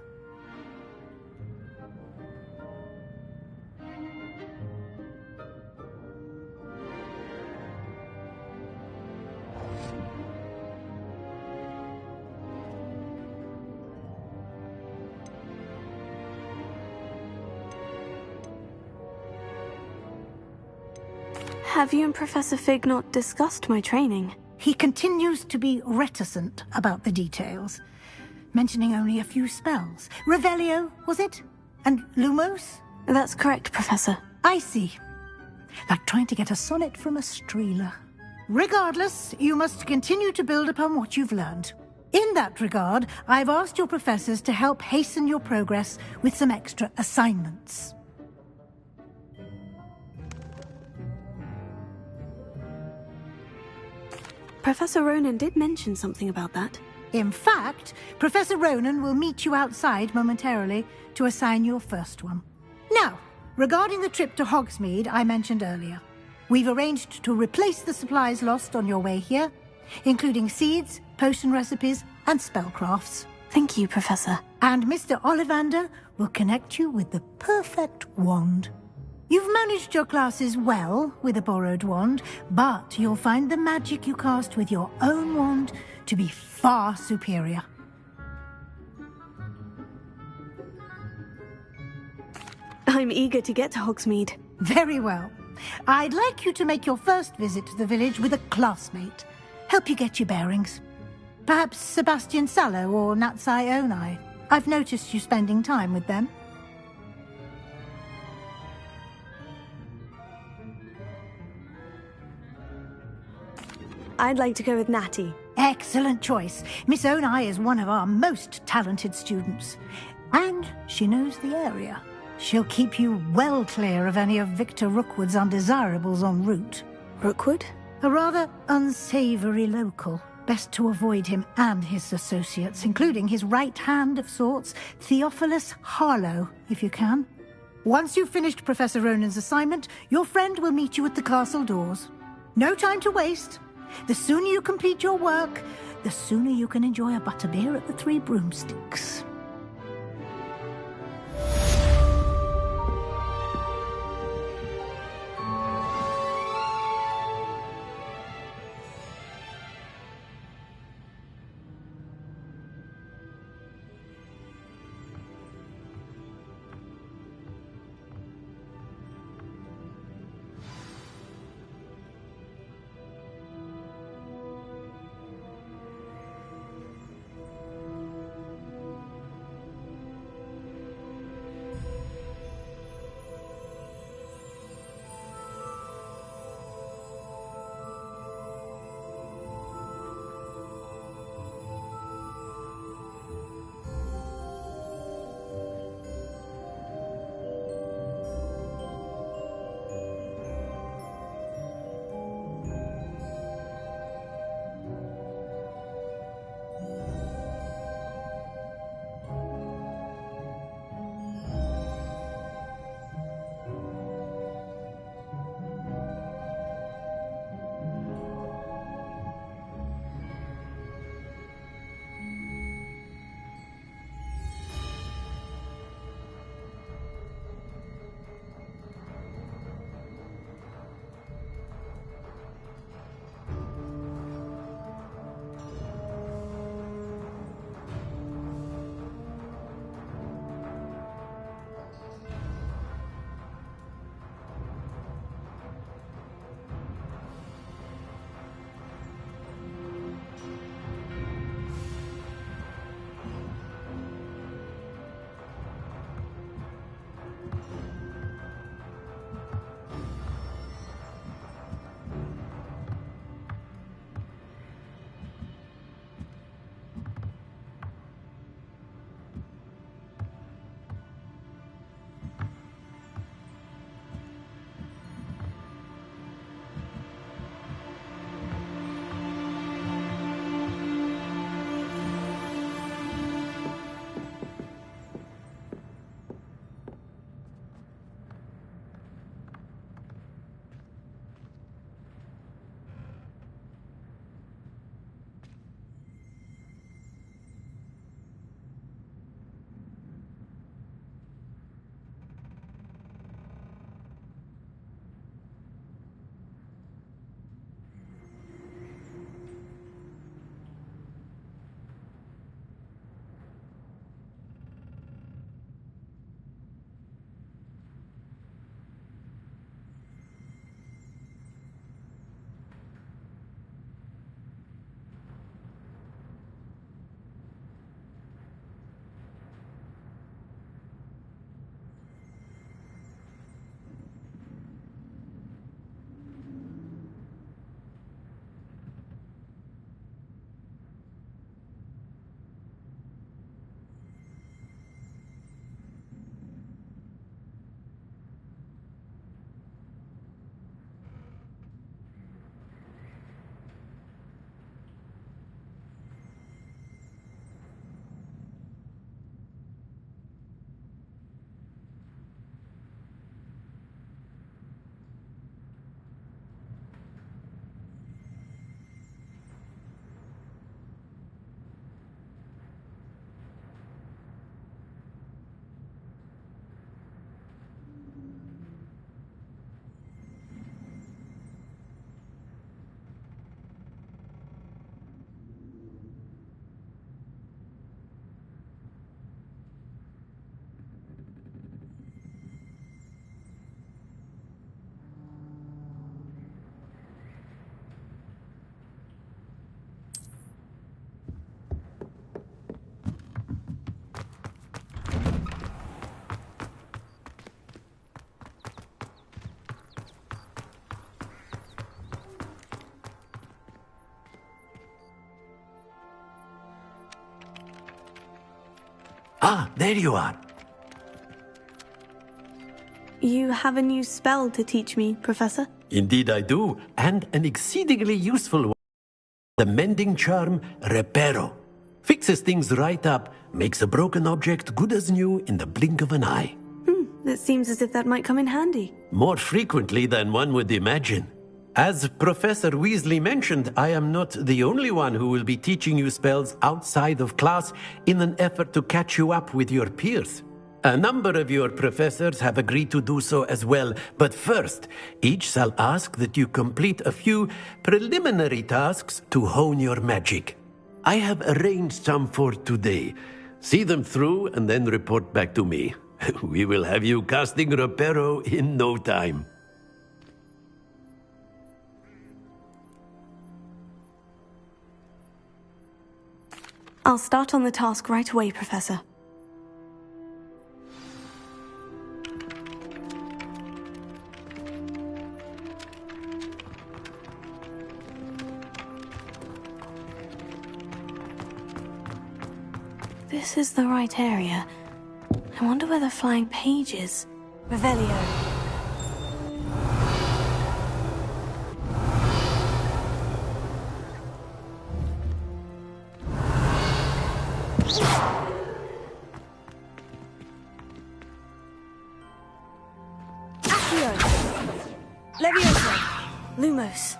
Have you and Professor Fig not discussed my training? He continues to be reticent about the details, mentioning only a few spells. Revelio, was it? And Lumos? That's correct, Professor. I see. Like trying to get a sonnet from a Streeler. Regardless, you must continue to build upon what you've learned. In that regard, I've asked your professors to help hasten your progress with some extra assignments. Professor Ronan did mention something about that. In fact, Professor Ronan will meet you outside momentarily to assign your first one. Now, regarding the trip to Hogsmeade I mentioned earlier, we've arranged to replace the supplies lost on your way here, including seeds, potion recipes, and spellcrafts. Thank you, Professor. And Mr. Ollivander will connect you with the perfect wand. You've managed your classes well with a borrowed wand, but you'll find the magic you cast with your own wand to be far superior. I'm eager to get to Hogsmeade. Very well. I'd like you to make your first visit to the village with a classmate. Help you get your bearings. Perhaps Sebastian Sallow or Natsai Onai. I've noticed you spending time with them. I'd like to go with Natty. Excellent choice. Miss Onai is one of our most talented students. And she knows the area. She'll keep you well clear of any of Victor Rookwood's undesirables en route. Rookwood? A rather unsavory local. Best to avoid him and his associates, including his right hand of sorts, Theophilus Harlow, if you can. Once you've finished Professor Ronan's assignment, your friend will meet you at the castle doors. No time to waste. The sooner you complete your work, the sooner you can enjoy a butterbeer at the Three Broomsticks. Ah, there you are. You have a new spell to teach me, Professor? Indeed I do, and an exceedingly useful one. The mending charm, Reparo. Fixes things right up, makes a broken object good as new in the blink of an eye. It seems as if that might come in handy. More frequently than one would imagine. As Professor Weasley mentioned, I am not the only one who will be teaching you spells outside of class in an effort to catch you up with your peers. A number of your professors have agreed to do so as well, but first, each shall ask that you complete a few preliminary tasks to hone your magic. I have arranged some for today. See them through and then report back to me. We will have you casting Reparo in no time. I'll start on the task right away, Professor. This is the right area. I wonder where the flying page is. Revelio. Accio. Levioso. Lumos.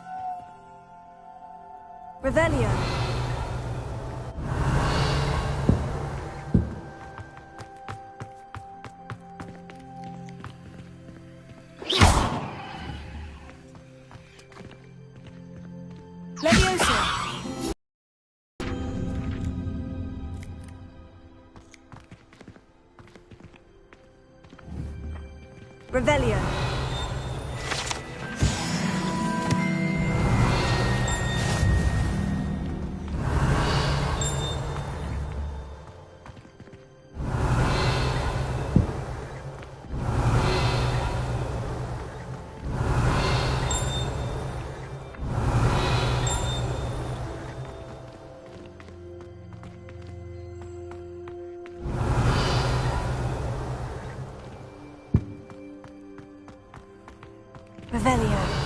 Revelio. Revelio. Revelio.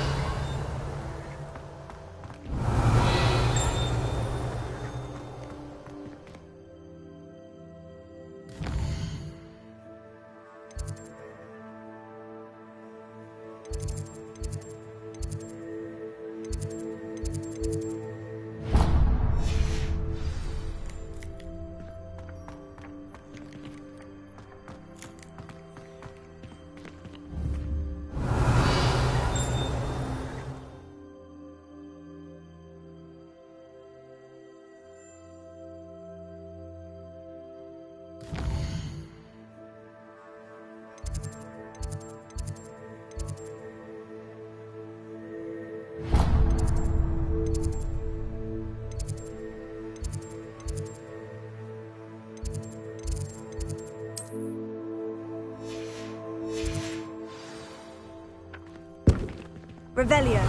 Revelio.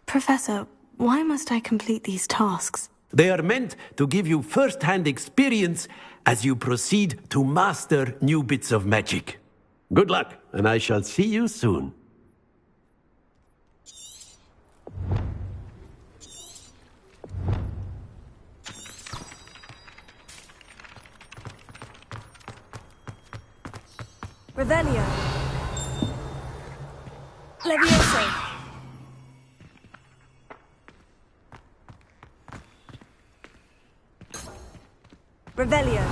Professor, why must I complete these tasks? They are meant to give you first-hand experience as you proceed to master new bits of magic. Good luck, and I shall see you soon. Revelio. Levioso. Revelio.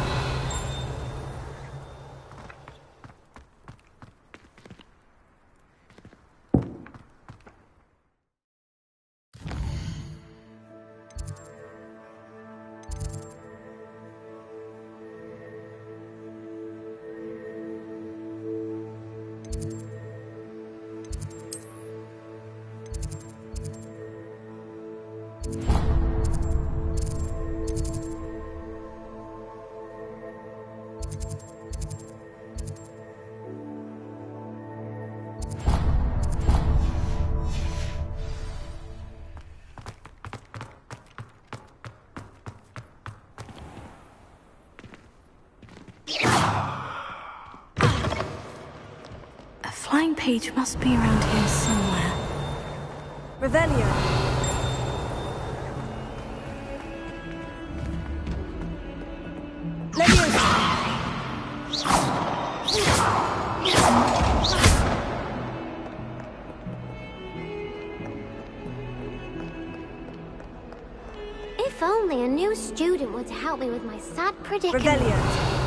flying page must be around here somewhere. Revelio. If only a new student would help me with my sad predicament. Revelio.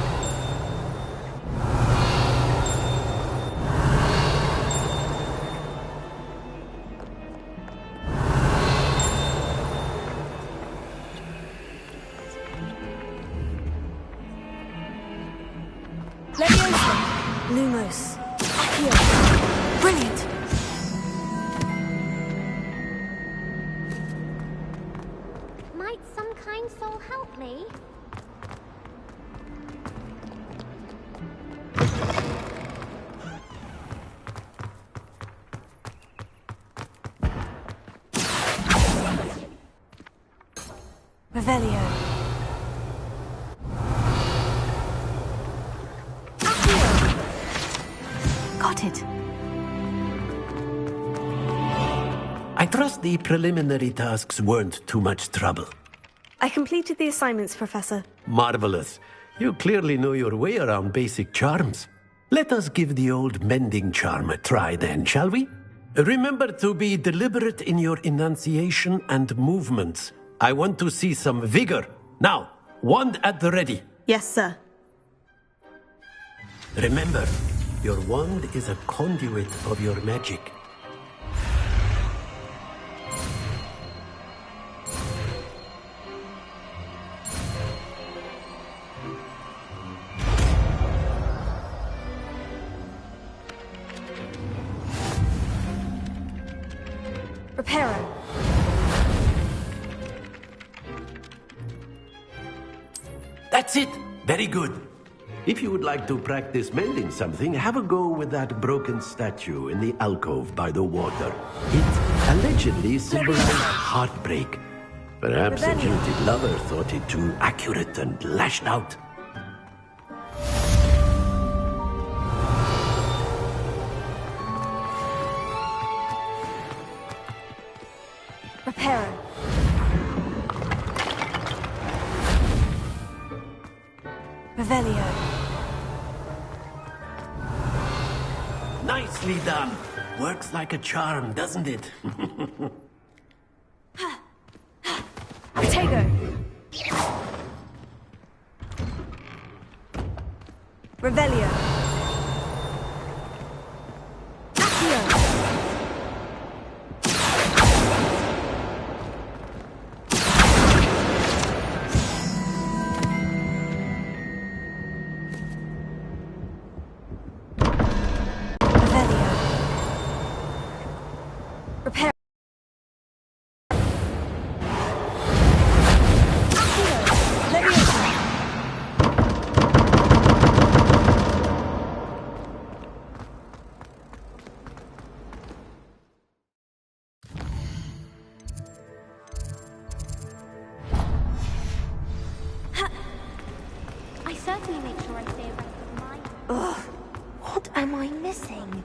Lumos. Accio. Brilliant. Might some kind soul help me? Revelio. Got it. I trust the preliminary tasks weren't too much trouble. I completed the assignments, Professor. Marvelous. You clearly know your way around basic charms. Let us give the old mending charm a try then, shall we? Remember to be deliberate in your enunciation and movements. I want to see some vigor. Now, wand at the ready. Yes, sir. Remember, your wand is a conduit of your magic. Reparo. That's it! Very good. If you would like to practice mending something, have a go with that broken statue in the alcove by the water. It allegedly symbolized heartbreak. Perhaps a jilted lover thought it too accurate and lashed out. Reparo. Revelio. Nicely done. Works like a charm, doesn't it? Protego. Revelio. Accio. Repair. I certainly make sure I stay abreast of my... Ugh, what am I missing?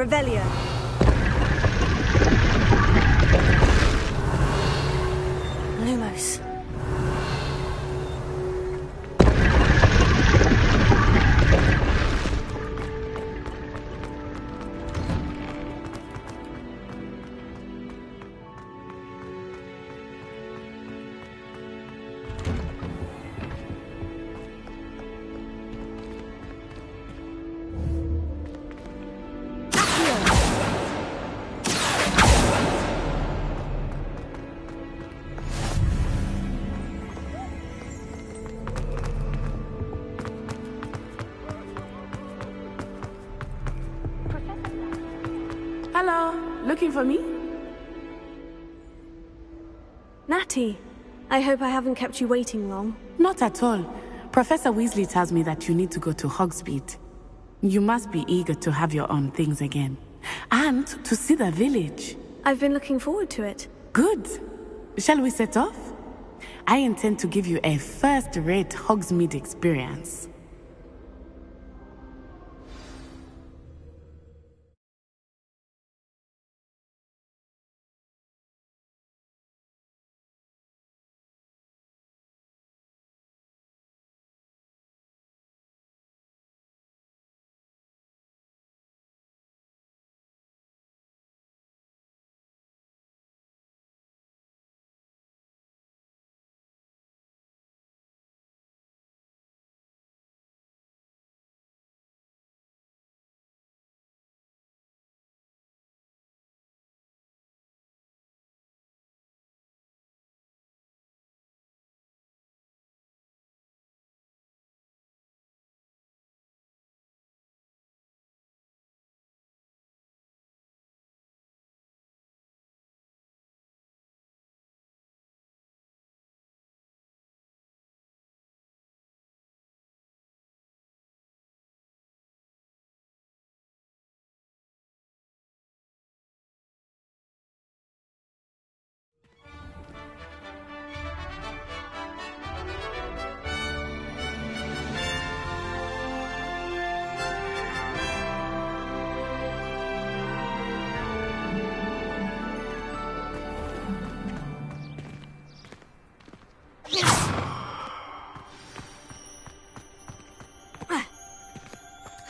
Revelio. Lumos. Hello, looking for me? Natty, I hope I haven't kept you waiting long. Not at all. Professor Weasley tells me that you need to go to Hogsmeade. You must be eager to have your own things again. And to see the village. I've been looking forward to it. Good. Shall we set off? I intend to give you a first-rate Hogsmeade experience.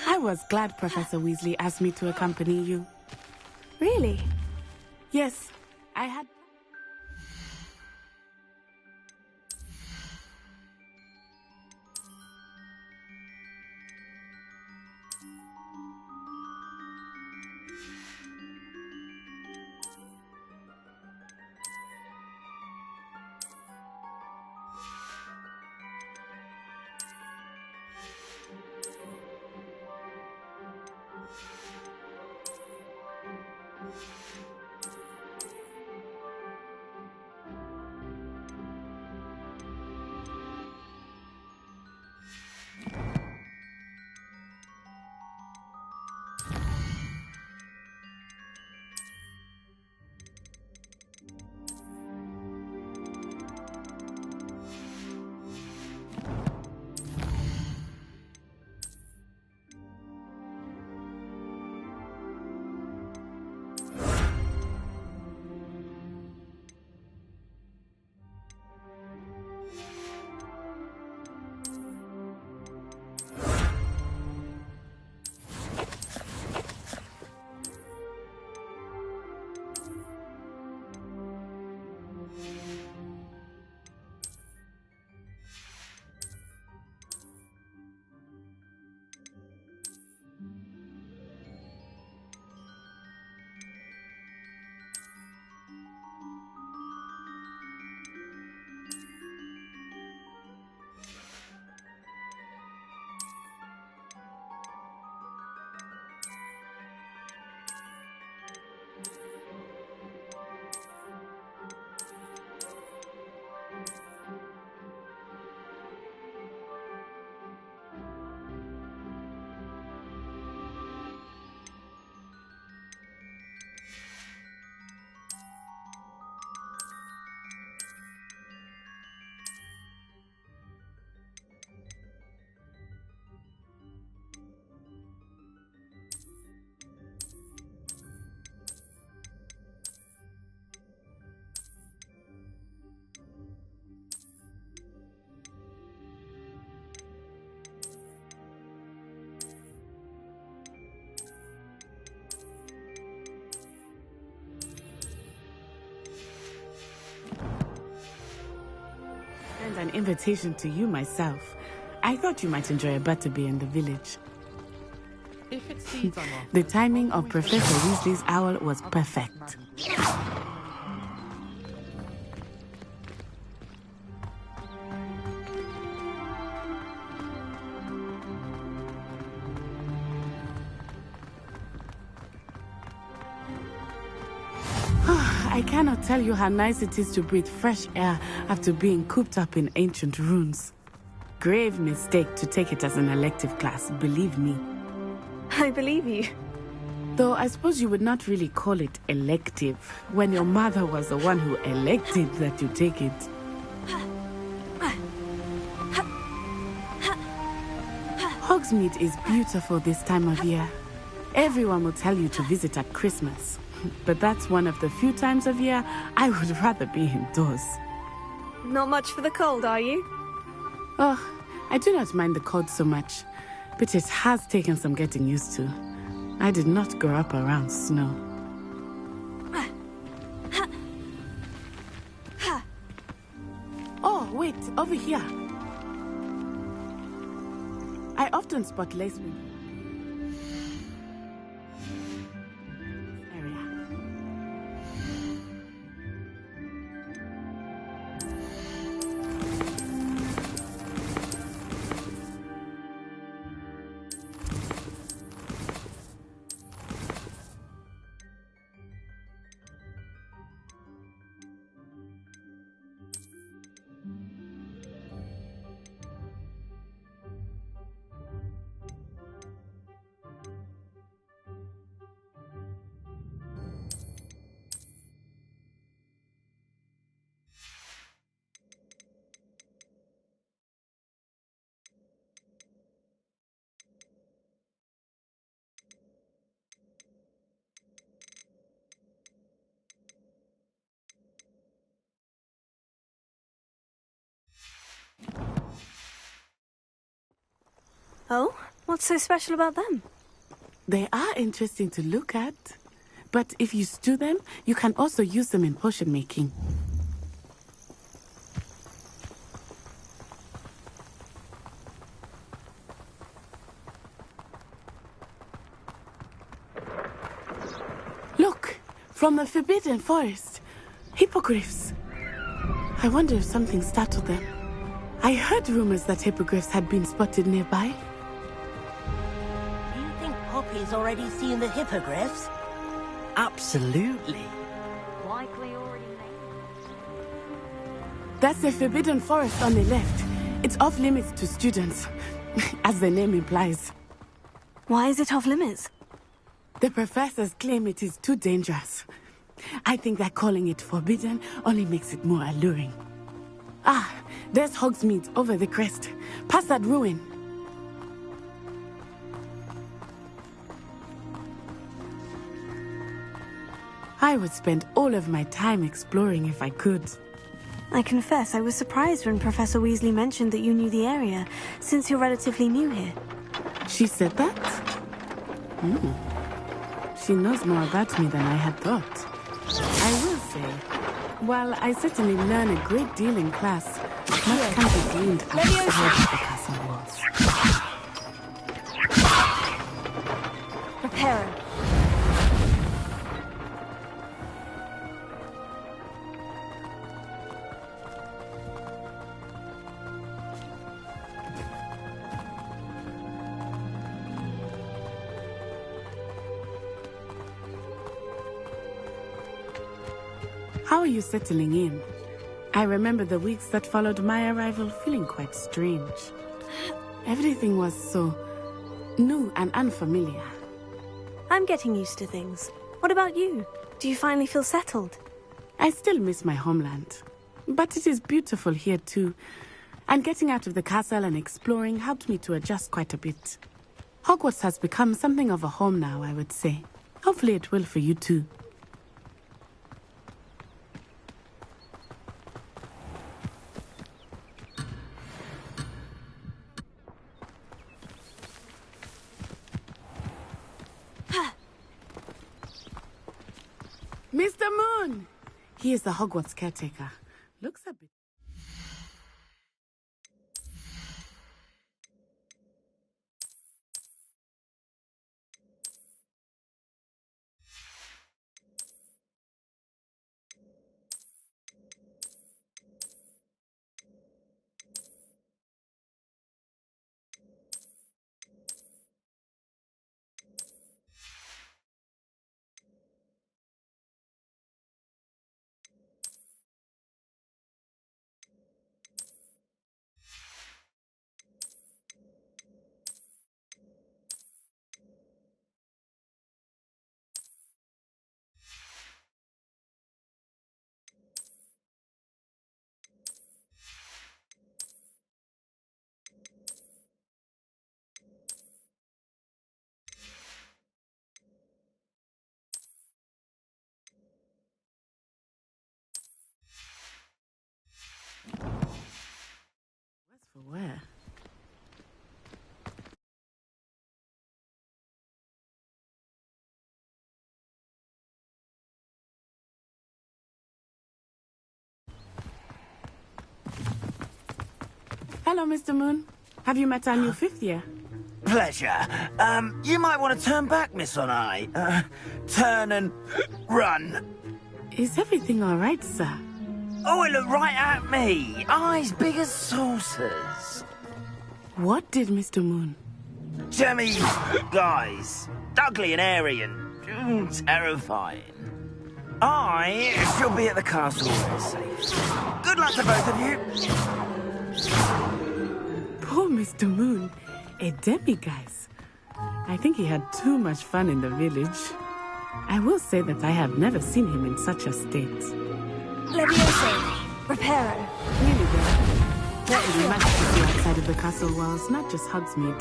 I was glad Professor Weasley asked me to accompany you. Really? Yes, I had... send an invitation to you myself. I thought you might enjoy a butterbeer in the village. If it seeds on off, The timing of Professor Weasley's owl was perfect. I cannot tell you how nice it is to breathe fresh air after being cooped up in ancient ruins. Grave mistake to take it as an elective class, believe me. I believe you. Though I suppose you would not really call it elective when your mother was the one who elected that you take it. Hogsmeade is beautiful this time of year. Everyone will tell you to visit at Christmas. But that's one of the few times of year I would rather be indoors. Not much for the cold, are you? Oh, I do not mind the cold so much, but it has taken some getting used to. I did not grow up around snow. Oh, wait, over here. I often spot lacewing. Oh? What's so special about them? They are interesting to look at. But if you stew them, you can also use them in potion making. Look! From the Forbidden Forest. Hippogriffs. I wonder if something startled them. I heard rumors that hippogriffs had been spotted nearby. Do you think Poppy's already seen the hippogriffs? Absolutely. Likely already made. That's the Forbidden Forest on the left. It's off limits to students, as the name implies. Why is it off limits? The professors claim it is too dangerous. I think that calling it forbidden only makes it more alluring. Ah, there's Hogsmeade over the crest. Past that ruin. I would spend all of my time exploring if I could. I confess I was surprised when Professor Weasley mentioned that you knew the area, since you're relatively new here. She said that? She knows more about me than I had thought. I will say, while I certainly learn a great deal in class, much can be gleaned outside the castle walls. Prepare. How are you settling in? I remember the weeks that followed my arrival feeling quite strange. Everything was so new and unfamiliar. I'm getting used to things. What about you? Do you finally feel settled? I still miss my homeland. But it is beautiful here too. And getting out of the castle and exploring helped me to adjust quite a bit. Hogwarts has become something of a home now, I would say. Hopefully it will for you too. Mr. Moon! He is the Hogwarts caretaker. Looks a bit... Hello, Mr. Moon. Have you met our new fifth year? Pleasure. You might want to turn back, Miss Onai. Turn and run. Is everything all right, sir? Oh, it looked right at me. Eyes big as saucers. What did Mr. Moon? Jemmy guys. Ugly and airy and terrifying. I shall be at the castle where it's safe. Good luck to both of you. Poor Mr. Moon. A demiguise. I think he had too much fun in the village. I will say that I have never seen him in such a state. Levioso, Reparo. Really though, there is much to see outside of the castle walls, not just Hogsmeade.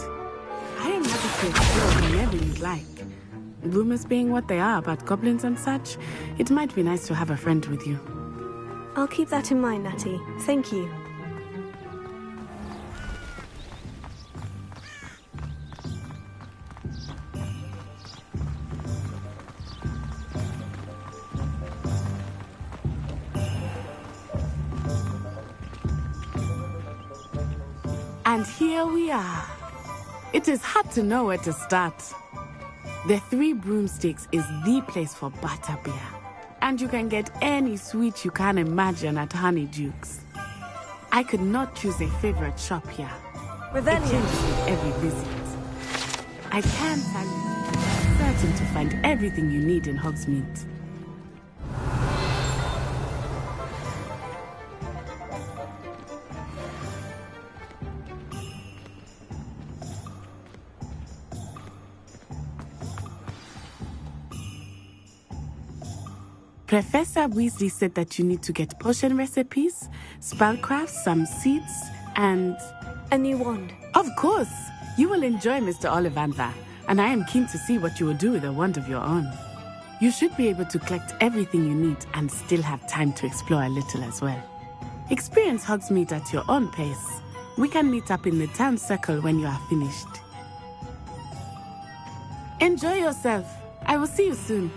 I am happy to explore whenever you'd like. Rumors being what they are about goblins and such, it might be nice to have a friend with you. I'll keep that in mind, Natty. Thank you. And here we are. It is hard to know where to start. The Three Broomsticks is the place for butterbeer. And you can get any sweet you can imagine at Honeydukes. I could not choose a favorite shop here. It changes with every visit. I can tell you, I'm certain to find everything you need in Hogsmeade. Professor Weasley said that you need to get potion recipes, spellcraft, some seeds, and... a new wand. Of course! You will enjoy Mr. Ollivander, and I am keen to see what you will do with a wand of your own. You should be able to collect everything you need and still have time to explore a little as well. Experience Hogsmeade at your own pace. We can meet up in the town circle when you are finished. Enjoy yourself. I will see you soon.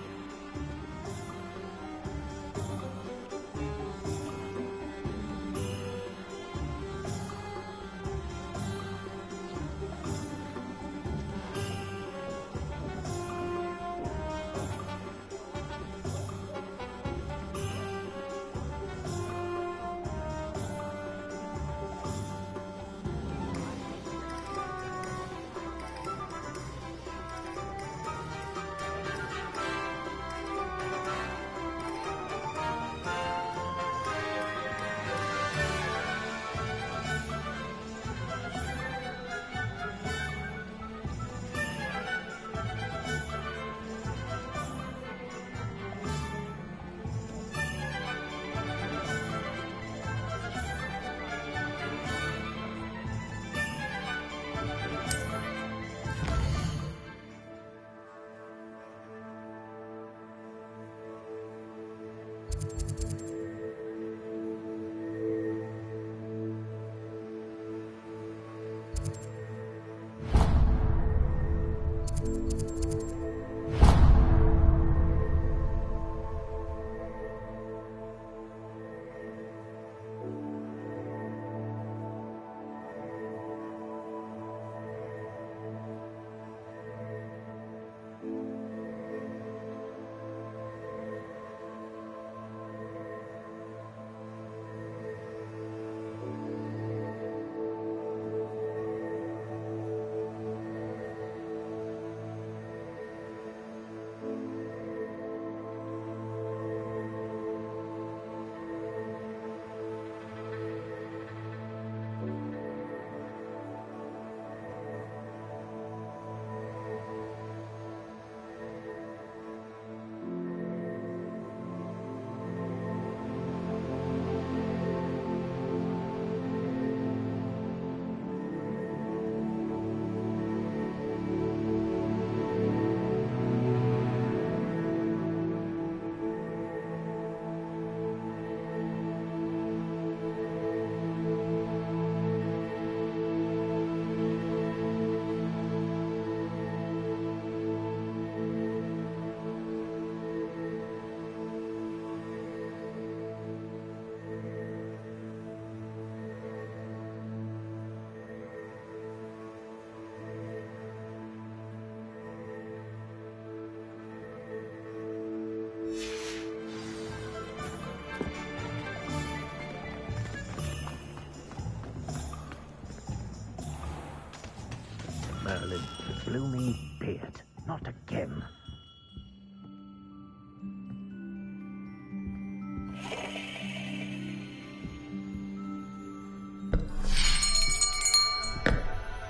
Merlin, Bloomy beard. Not again.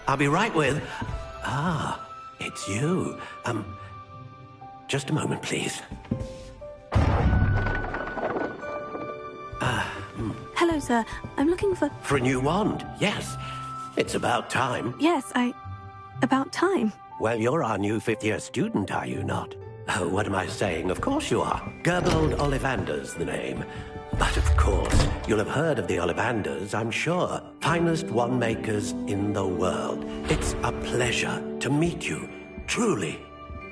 I'll be right with... Ah, it's you. Just a moment, please. Hello, sir. I'm looking for... For a new wand, yes. It's about time. Yes, about time. Well, you're our new fifth-year student, are you not? Oh, what am I saying? Of course you are. Gerbold Ollivander's the name. But of course, you'll have heard of the Ollivanders, I'm sure. Finest wand makers in the world. It's a pleasure to meet you, truly.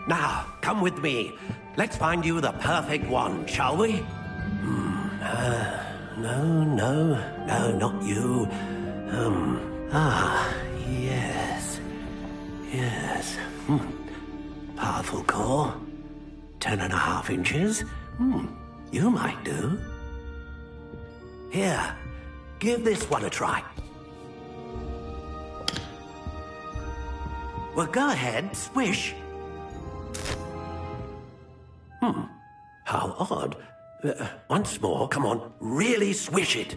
Now, come with me. Let's find you the perfect wand, shall we? No, not you. Yes. Powerful core. 10.5 inches. You might do. Here, give this one a try. Well, go ahead, swish. How odd. Once more, come on, really swish it.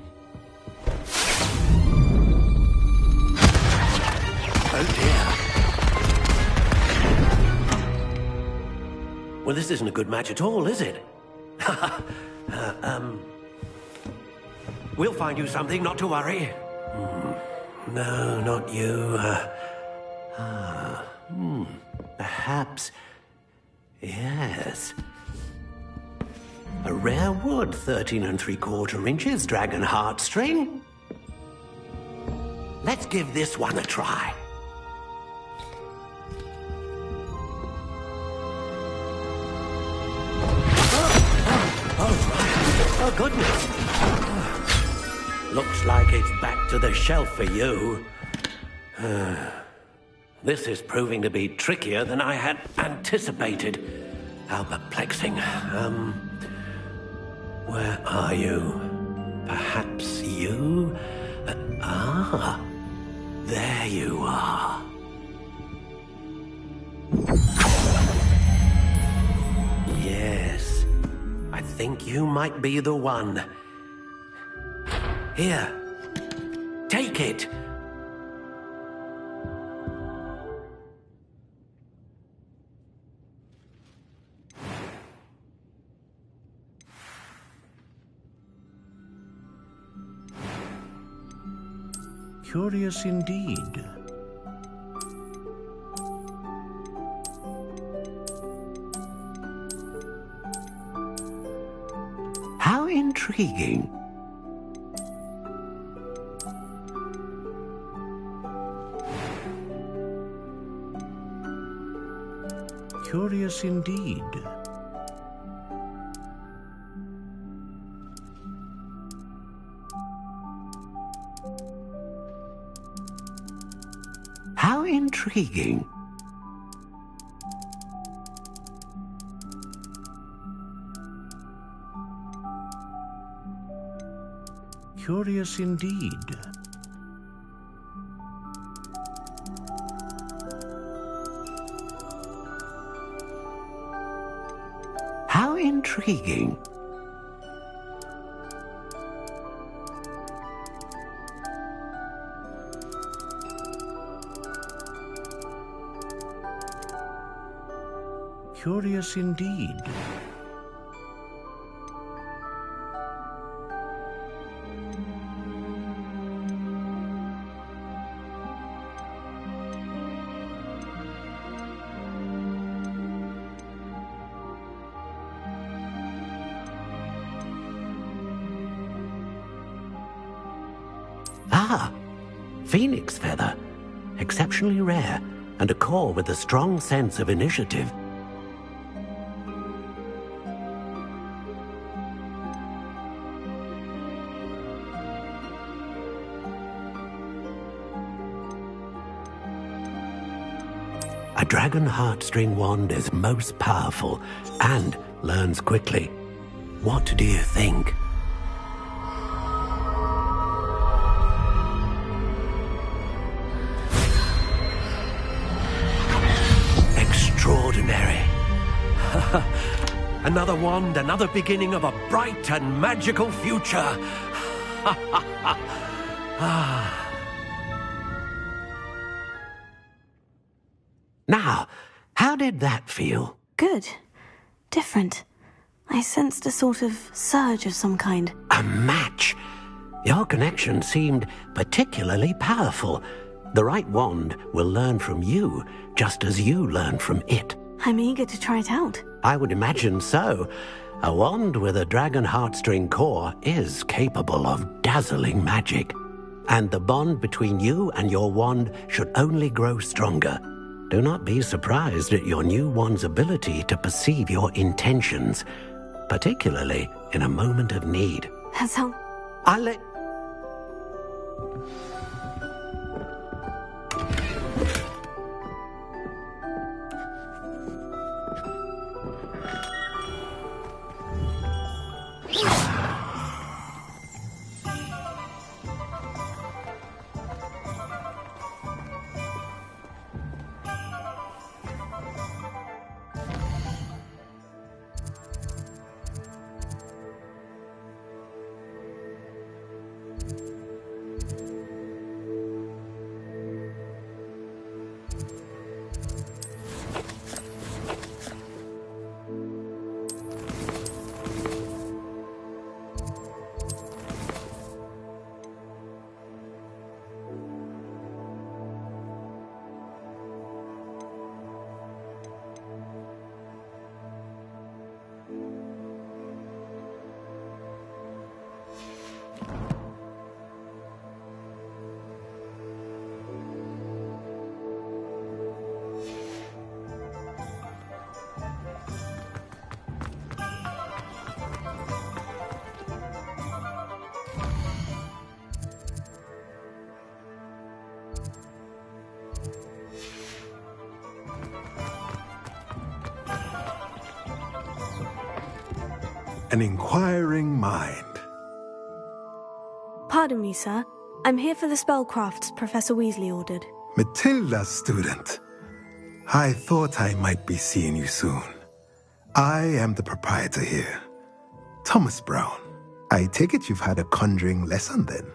Oh dear. Well, this isn't a good match at all, is it? We'll find you something, not to worry. No, not you. Perhaps... Yes. A rare wood, 13 3/4 inches, dragon heartstring. Let's give this one a try. Oh, goodness. Looks like it's back to the shelf for you. This is proving to be trickier than I had anticipated. How perplexing. Where are you? Perhaps you? There you are. Yes, I think you might be the one. Here, take it. Curious indeed. How intriguing. Curious indeed. How intriguing. Curious indeed. How intriguing. Curious indeed. Ah, phoenix feather. Exceptionally rare, and a core with a strong sense of initiative. A dragon heartstring wand is most powerful and learns quickly. What do you think? Another wand, another beginning of a bright and magical future. Now, how did that feel? Good. Different. I sensed a sort of surge of some kind. A match? Your connection seemed particularly powerful. The right wand will learn from you, just as you learn from it. I'm eager to try it out. I would imagine so. A wand with a dragon heartstring core is capable of dazzling magic. And the bond between you and your wand should only grow stronger. Do not be surprised at your new wand's ability to perceive your intentions, particularly in a moment of need. That sounds... I'll let... An inquiring mind. Pardon me, sir. I'm here for the spellcrafts Professor Weasley ordered. Matilda's student. I thought I might be seeing you soon. I am the proprietor here, Thomas Brown. I take it you've had a conjuring lesson then?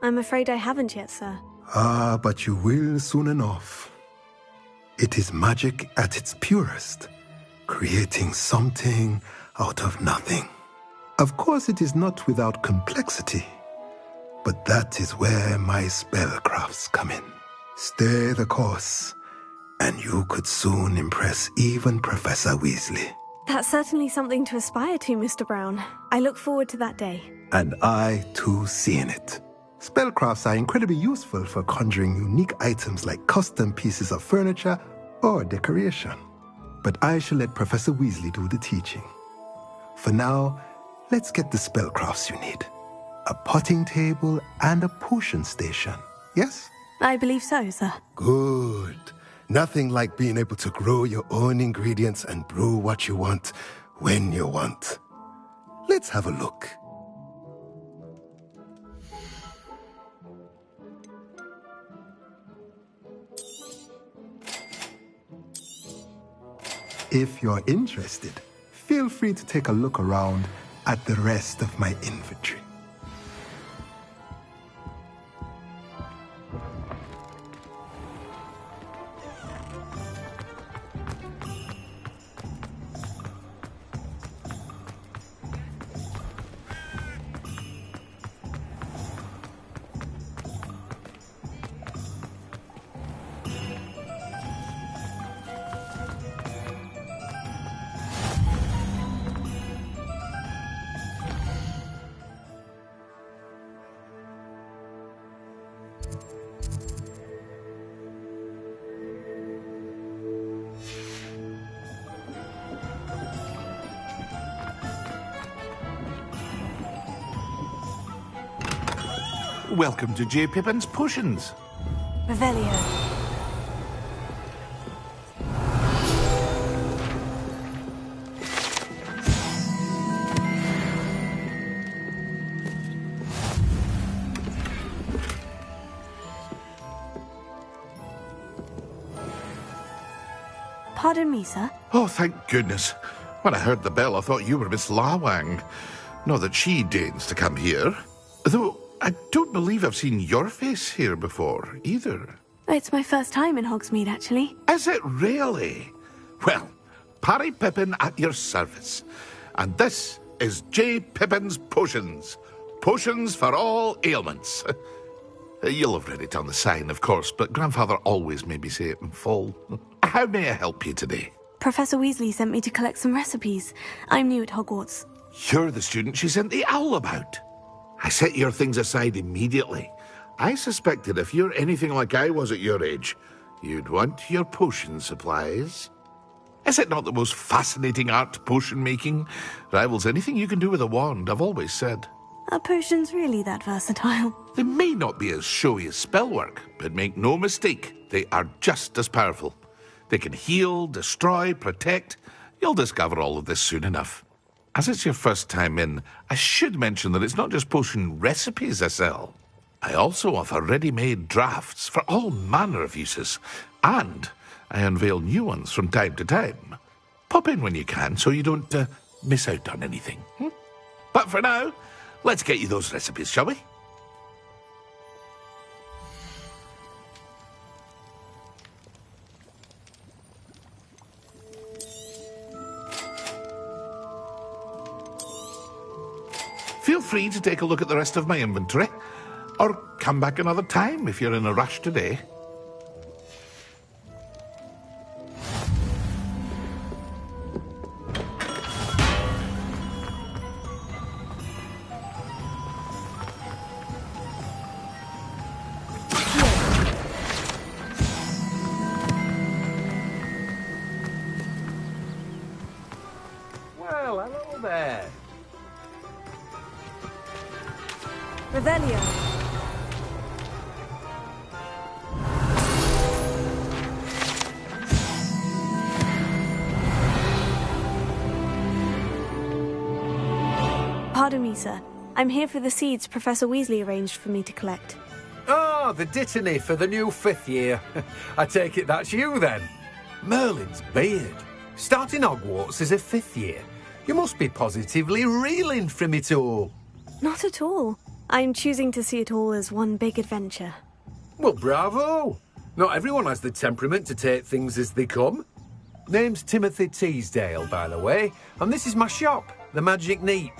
I'm afraid I haven't yet, sir. Ah, but you will soon enough. It is magic at its purest, creating something out of nothing. Of course, it is not without complexity, but that is where my spellcrafts come in. Stay the course, and you could soon impress even Professor Weasley. That's certainly something to aspire to, Mr. Brown. I look forward to that day. And I, too, seeing it. Spellcrafts are incredibly useful for conjuring unique items like custom pieces of furniture or decoration. But I shall let Professor Weasley do the teaching. For now, let's get the spellcrafts you need. A potting table and a potion station, yes? I believe so, sir. Good. Nothing like being able to grow your own ingredients and brew what you want when you want. Let's have a look. If you're interested, feel free to take a look around at the rest of my inventory. Welcome to J. Pippin's Potions. Revelio. Pardon me, sir. Oh, thank goodness. When I heard the bell, I thought you were Miss Lawang. Not that she deigns to come here. Though I don't believe I've seen your face here before, either. It's my first time in Hogsmeade, actually. Is it really? Well, Parry Pippin at your service. And this is J. Pippin's Potions. Potions for all ailments. You'll have read it on the sign, of course, but Grandfather always made me say it in full. How may I help you today? Professor Weasley sent me to collect some recipes. I'm new at Hogwarts. You're the student she sent the owl about. I set your things aside immediately. I suspected if you're anything like I was at your age, you'd want your potion supplies. Is it not the most fascinating art, potion making? Rivals anything you can do with a wand, I've always said. Are potions really that versatile? They may not be as showy as spellwork, but make no mistake, they are just as powerful. They can heal, destroy, protect. You'll discover all of this soon enough. As it's your first time in, I should mention that it's not just potion recipes I sell. I also offer ready-made drafts for all manner of uses, and I unveil new ones from time to time. Pop in when you can so you don't miss out on anything. But for now, let's get you those recipes, shall we? Feel free to take a look at the rest of my inventory, or come back another time if you're in a rush today. Well, hello there. Revelio. Pardon me, sir. I'm here for the seeds Professor Weasley arranged for me to collect. Ah, the Dittany for the new 5th year. I take it that's you, then. Merlin's beard. Starting Hogwarts as a 5th year. You must be positively reeling from it all. Not at all. I'm choosing to see it all as one big adventure. Well, bravo! Not everyone has the temperament to take things as they come. Name's Timothy Teasdale, by the way, and this is my shop, the Magic Neep.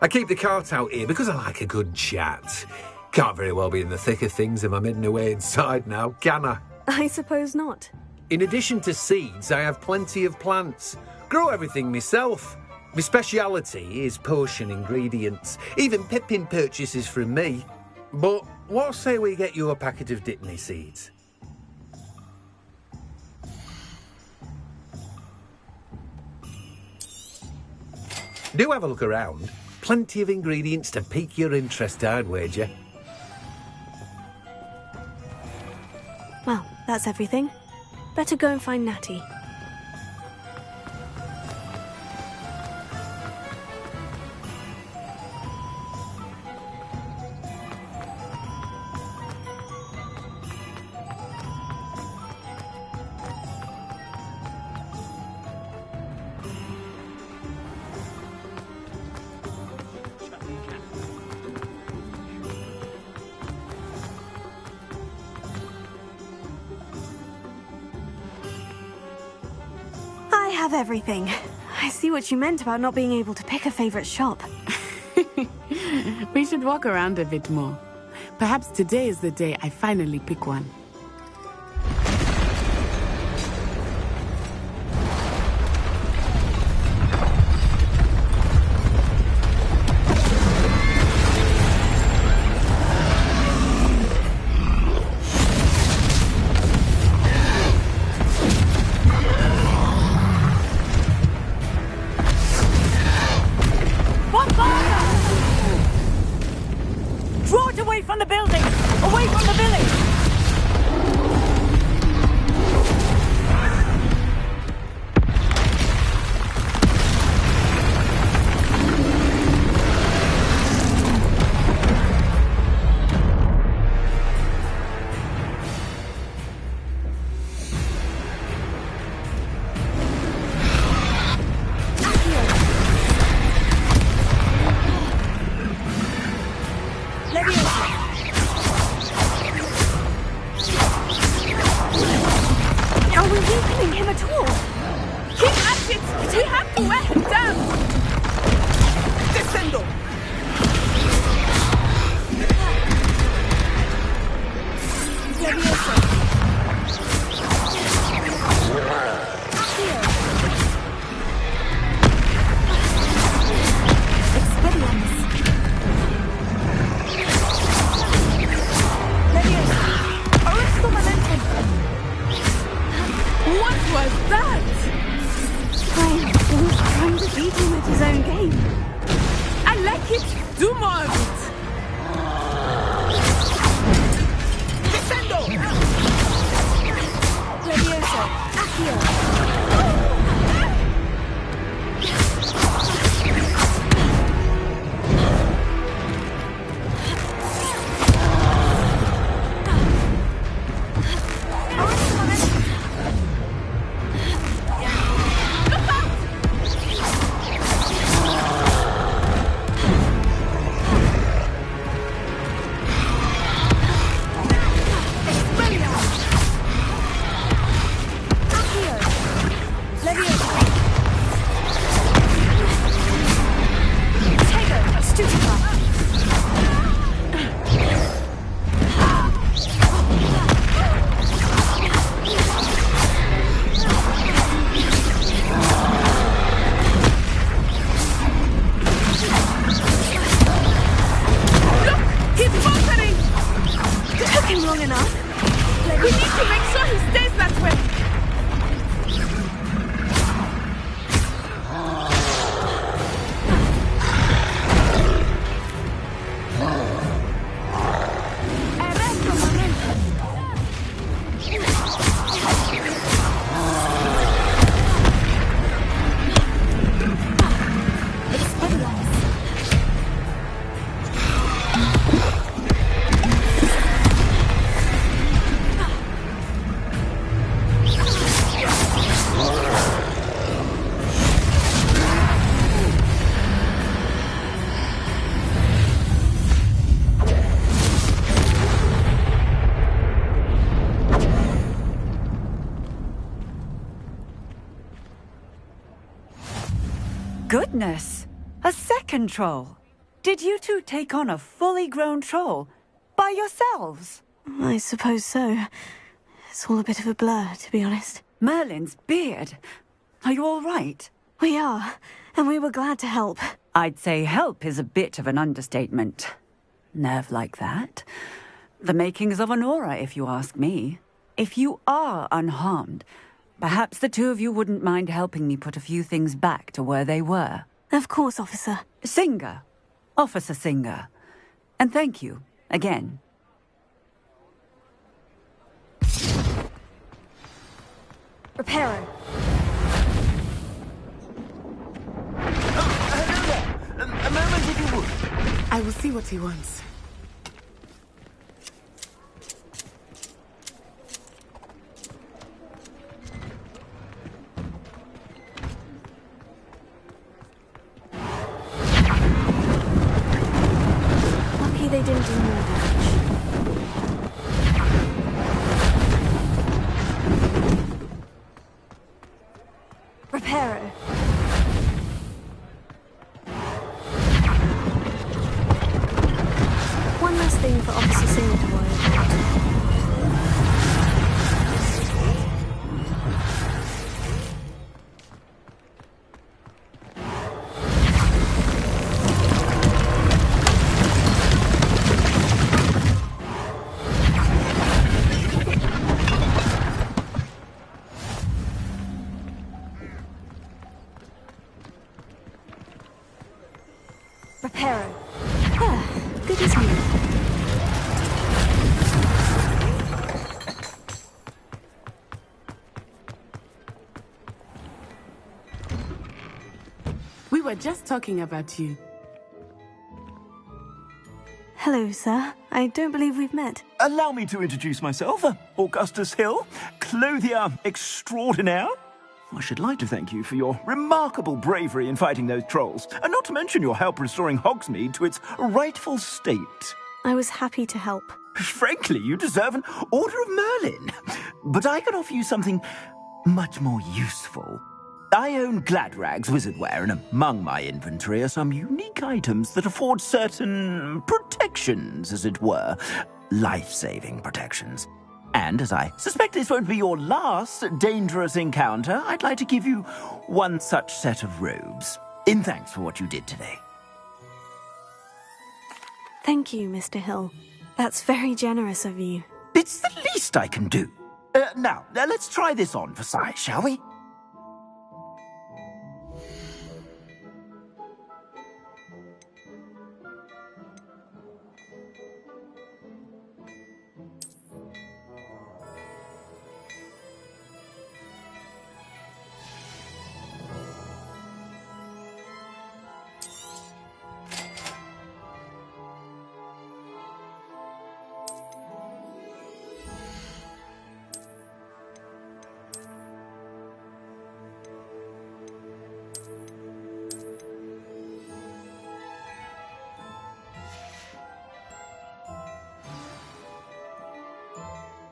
I keep the cart out here because I like a good chat. Can't very well be in the thick of things if I'm hidden away inside now, can I? I suppose not. In addition to seeds, I have plenty of plants. Grow everything myself. My speciality is potion ingredients. Even Pippin purchases from me. But what say we get you a packet of Dittany seeds? Do have a look around. Plenty of ingredients to pique your interest, I'd wager. Well, that's everything. Better go and find Natty. I have everything. I see what you meant about not being able to pick a favorite shop. We should walk around a bit more. Perhaps today is the day I finally pick one. Draw it away from the building! Away from the village! harming him at all. Keep at it! We have to wear him down! Descendo! Levioso. What was that? He was trying to beat him at his own game. I like it. Do more of it. Descendo! Levioso. Accio. Goodness! A second troll! Did you two take on a fully grown troll? By yourselves? I suppose so. It's all a bit of a blur, to be honest. Merlin's beard! Are you all right? We are, and we were glad to help. I'd say help is a bit of an understatement. Nerve like that. The makings of an aura, if you ask me. If you are unharmed, perhaps the two of you wouldn't mind helping me put a few things back to where they were. Of course, officer. Singer. Officer Singer. And thank you, again. Reparo. Hello there. A moment if you would. I will see what he wants. Lucky they didn't do more damage. Reparo. One last thing for Officer Singer to worry about. Reparo. Ah, good as new. We were just talking about you. Hello, sir. I don't believe we've met. Allow me to introduce myself. Augustus Hill, clothier extraordinaire. I should like to thank you for your remarkable bravery in fighting those trolls, and not to mention your help restoring Hogsmeade to its rightful state. I was happy to help. Frankly, you deserve an Order of Merlin. But I can offer you something much more useful. I own Gladrag's wizardware, and among my inventory are some unique items that afford certain protections, as it were. Life-saving protections. And as I suspect this won't be your last dangerous encounter, I'd like to give you one such set of robes, in thanks for what you did today. Thank you, Mr. Hill. That's very generous of you. It's the least I can do. Now, let's try this on for size, shall we?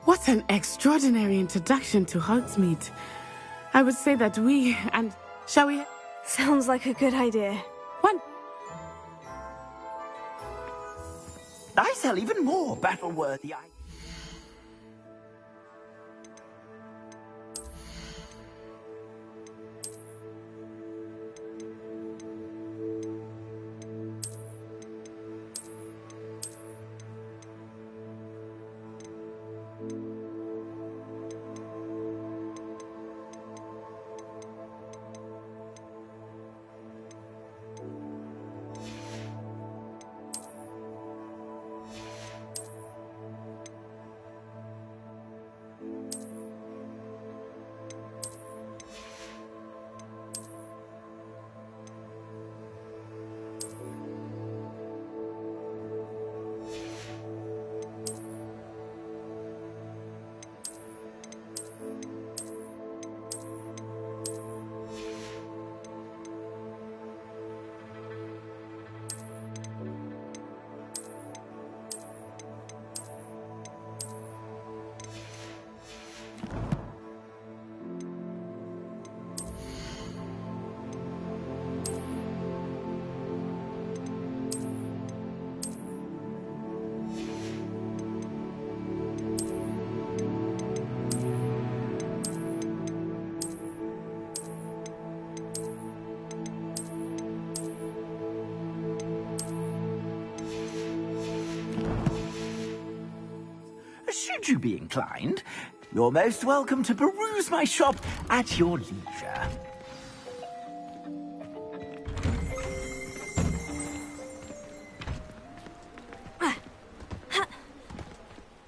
What an extraordinary introduction to Hogsmeade. I would say that we and... Shall we... Sounds like a good idea. One. I sell even more battle-worthy items. Should you be inclined, you're most welcome to peruse my shop at your leisure.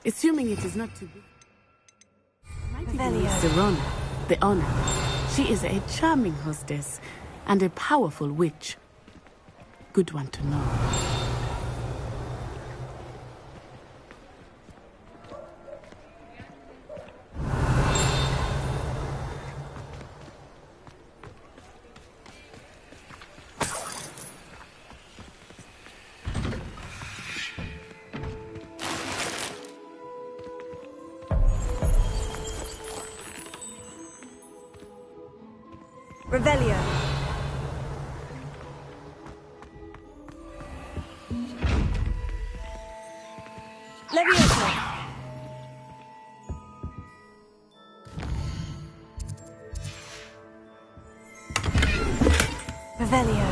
Assuming it is not too big. Serona, the honor. She is a charming hostess and a powerful witch. Good one to know. Revelio. Leviosa. Revelio.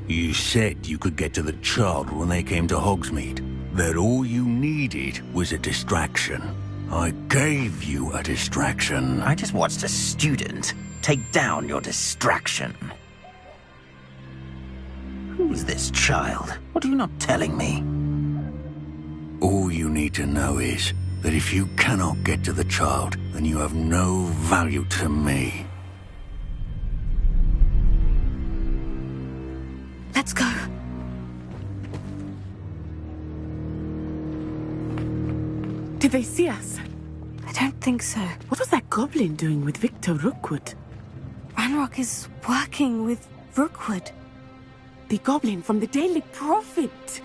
You said you could get to the child when they came to Hogsmeade. That all you needed was a distraction. I gave you a distraction. I just watched a student take down your distraction. Who's this child? What are you not telling me? All you need to know is that if you cannot get to the child, then you have no value to me. Let's go. Did they see us? I don't think so. What was that goblin doing with Victor Rookwood? Ranrock is working with Rookwood. The goblin from the Daily Prophet.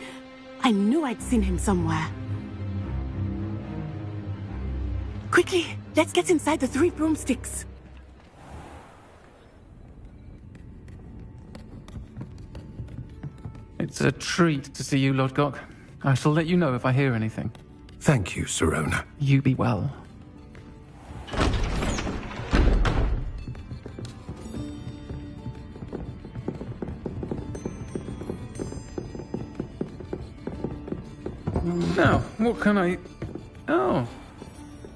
I knew I'd seen him somewhere. Quickly, let's get inside the 3 broomsticks. It's a treat to see you, Lodgok. I shall let you know if I hear anything. Thank you, Sirona. You be well. Now, what can I... Oh,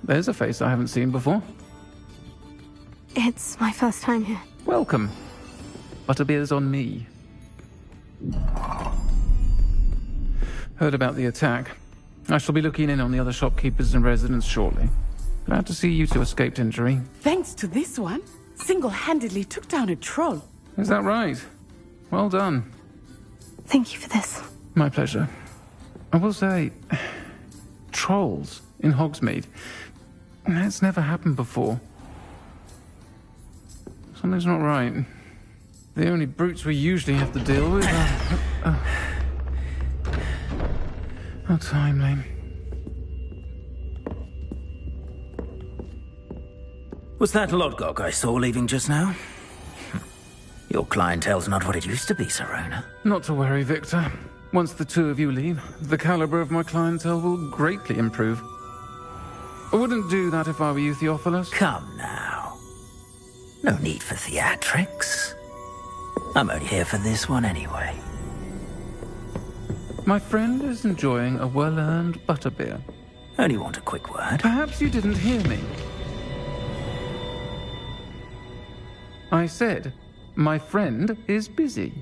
there's a face I haven't seen before. It's my first time here. Welcome. Butterbeer's on me. Heard about the attack. I shall be looking in on the other shopkeepers and residents shortly. Glad to see you two escaped injury. Thanks to this one, single-handedly took down a troll. Is that right? Well done. Thank you for this. My pleasure. I will say, trolls in Hogsmeade. That's never happened before. Something's not right. The only brutes we usually have to deal with are... How timely. Was that Lodgok I saw leaving just now? Your clientele's not what it used to be, Sirona. Not to worry, Victor. Once the two of you leave, the caliber of my clientele will greatly improve. I wouldn't do that if I were you, Theophilus. Come now. No need for theatrics. I'm only here for this one anyway. My friend is enjoying a well-earned butterbeer. Only want a quick word. Perhaps you didn't hear me. I said, my friend is busy.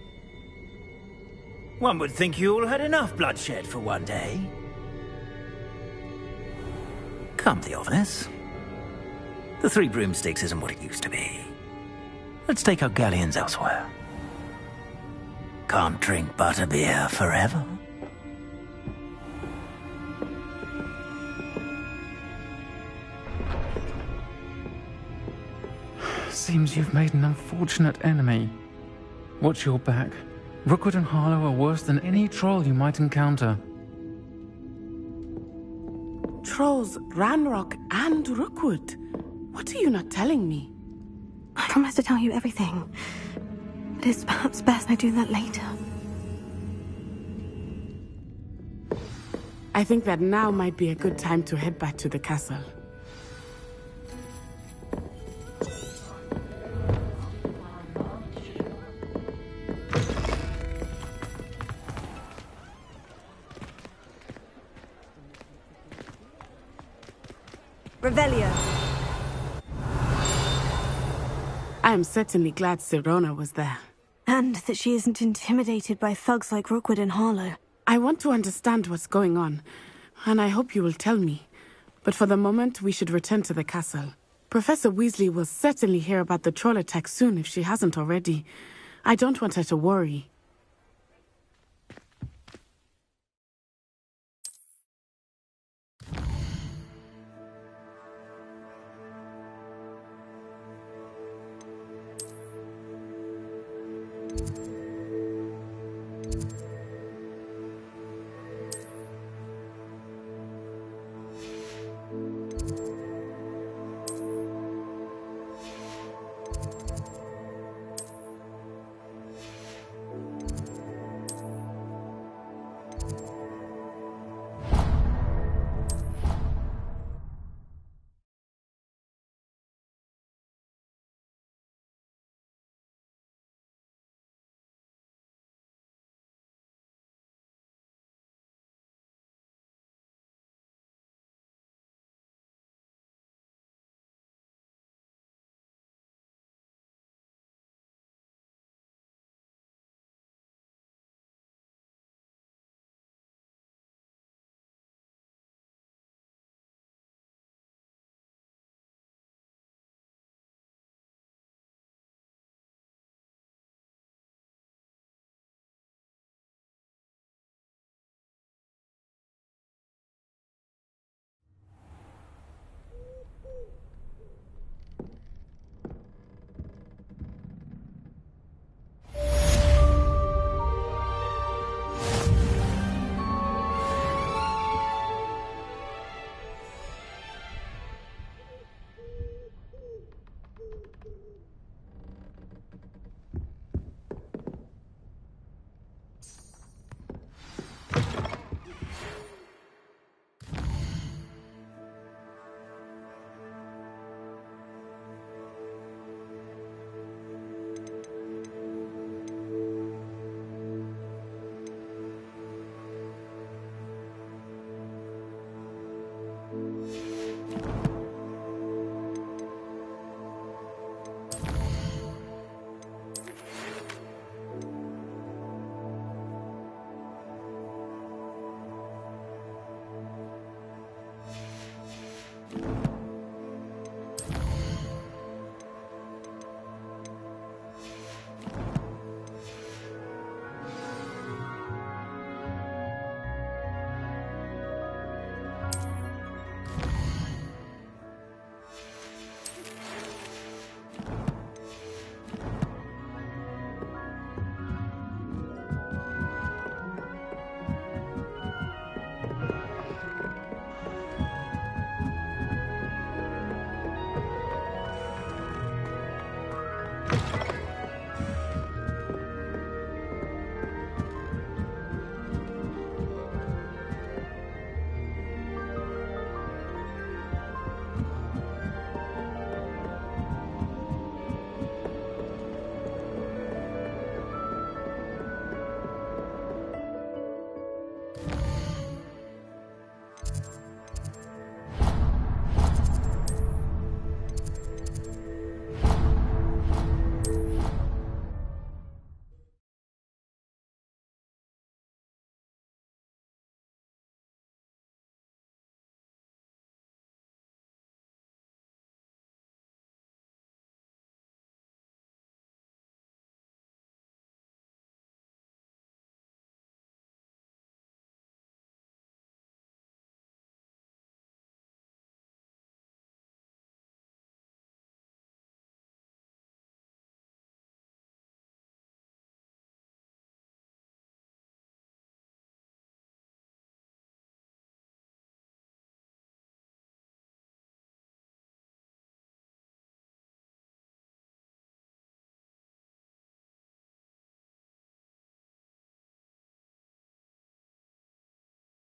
One would think you all had enough bloodshed for one day. Come, Theophilus. The 3 broomsticks isn't what it used to be. Let's take our galleons elsewhere. Can't drink butterbeer forever. Seems you've made an unfortunate enemy. Watch your back. Rookwood and Harlow are worse than any troll you might encounter. Trolls, Ranrock, and Rookwood. What are you not telling me? I promise to tell you everything. But it's perhaps best I do that later. I think that now might be a good time to head back to the castle. Revelio. I am certainly glad Sirona was there. And that she isn't intimidated by thugs like Rookwood and Harlow. I want to understand what's going on, and I hope you will tell me. But for the moment, we should return to the castle. Professor Weasley will certainly hear about the troll attack soon if she hasn't already. I don't want her to worry.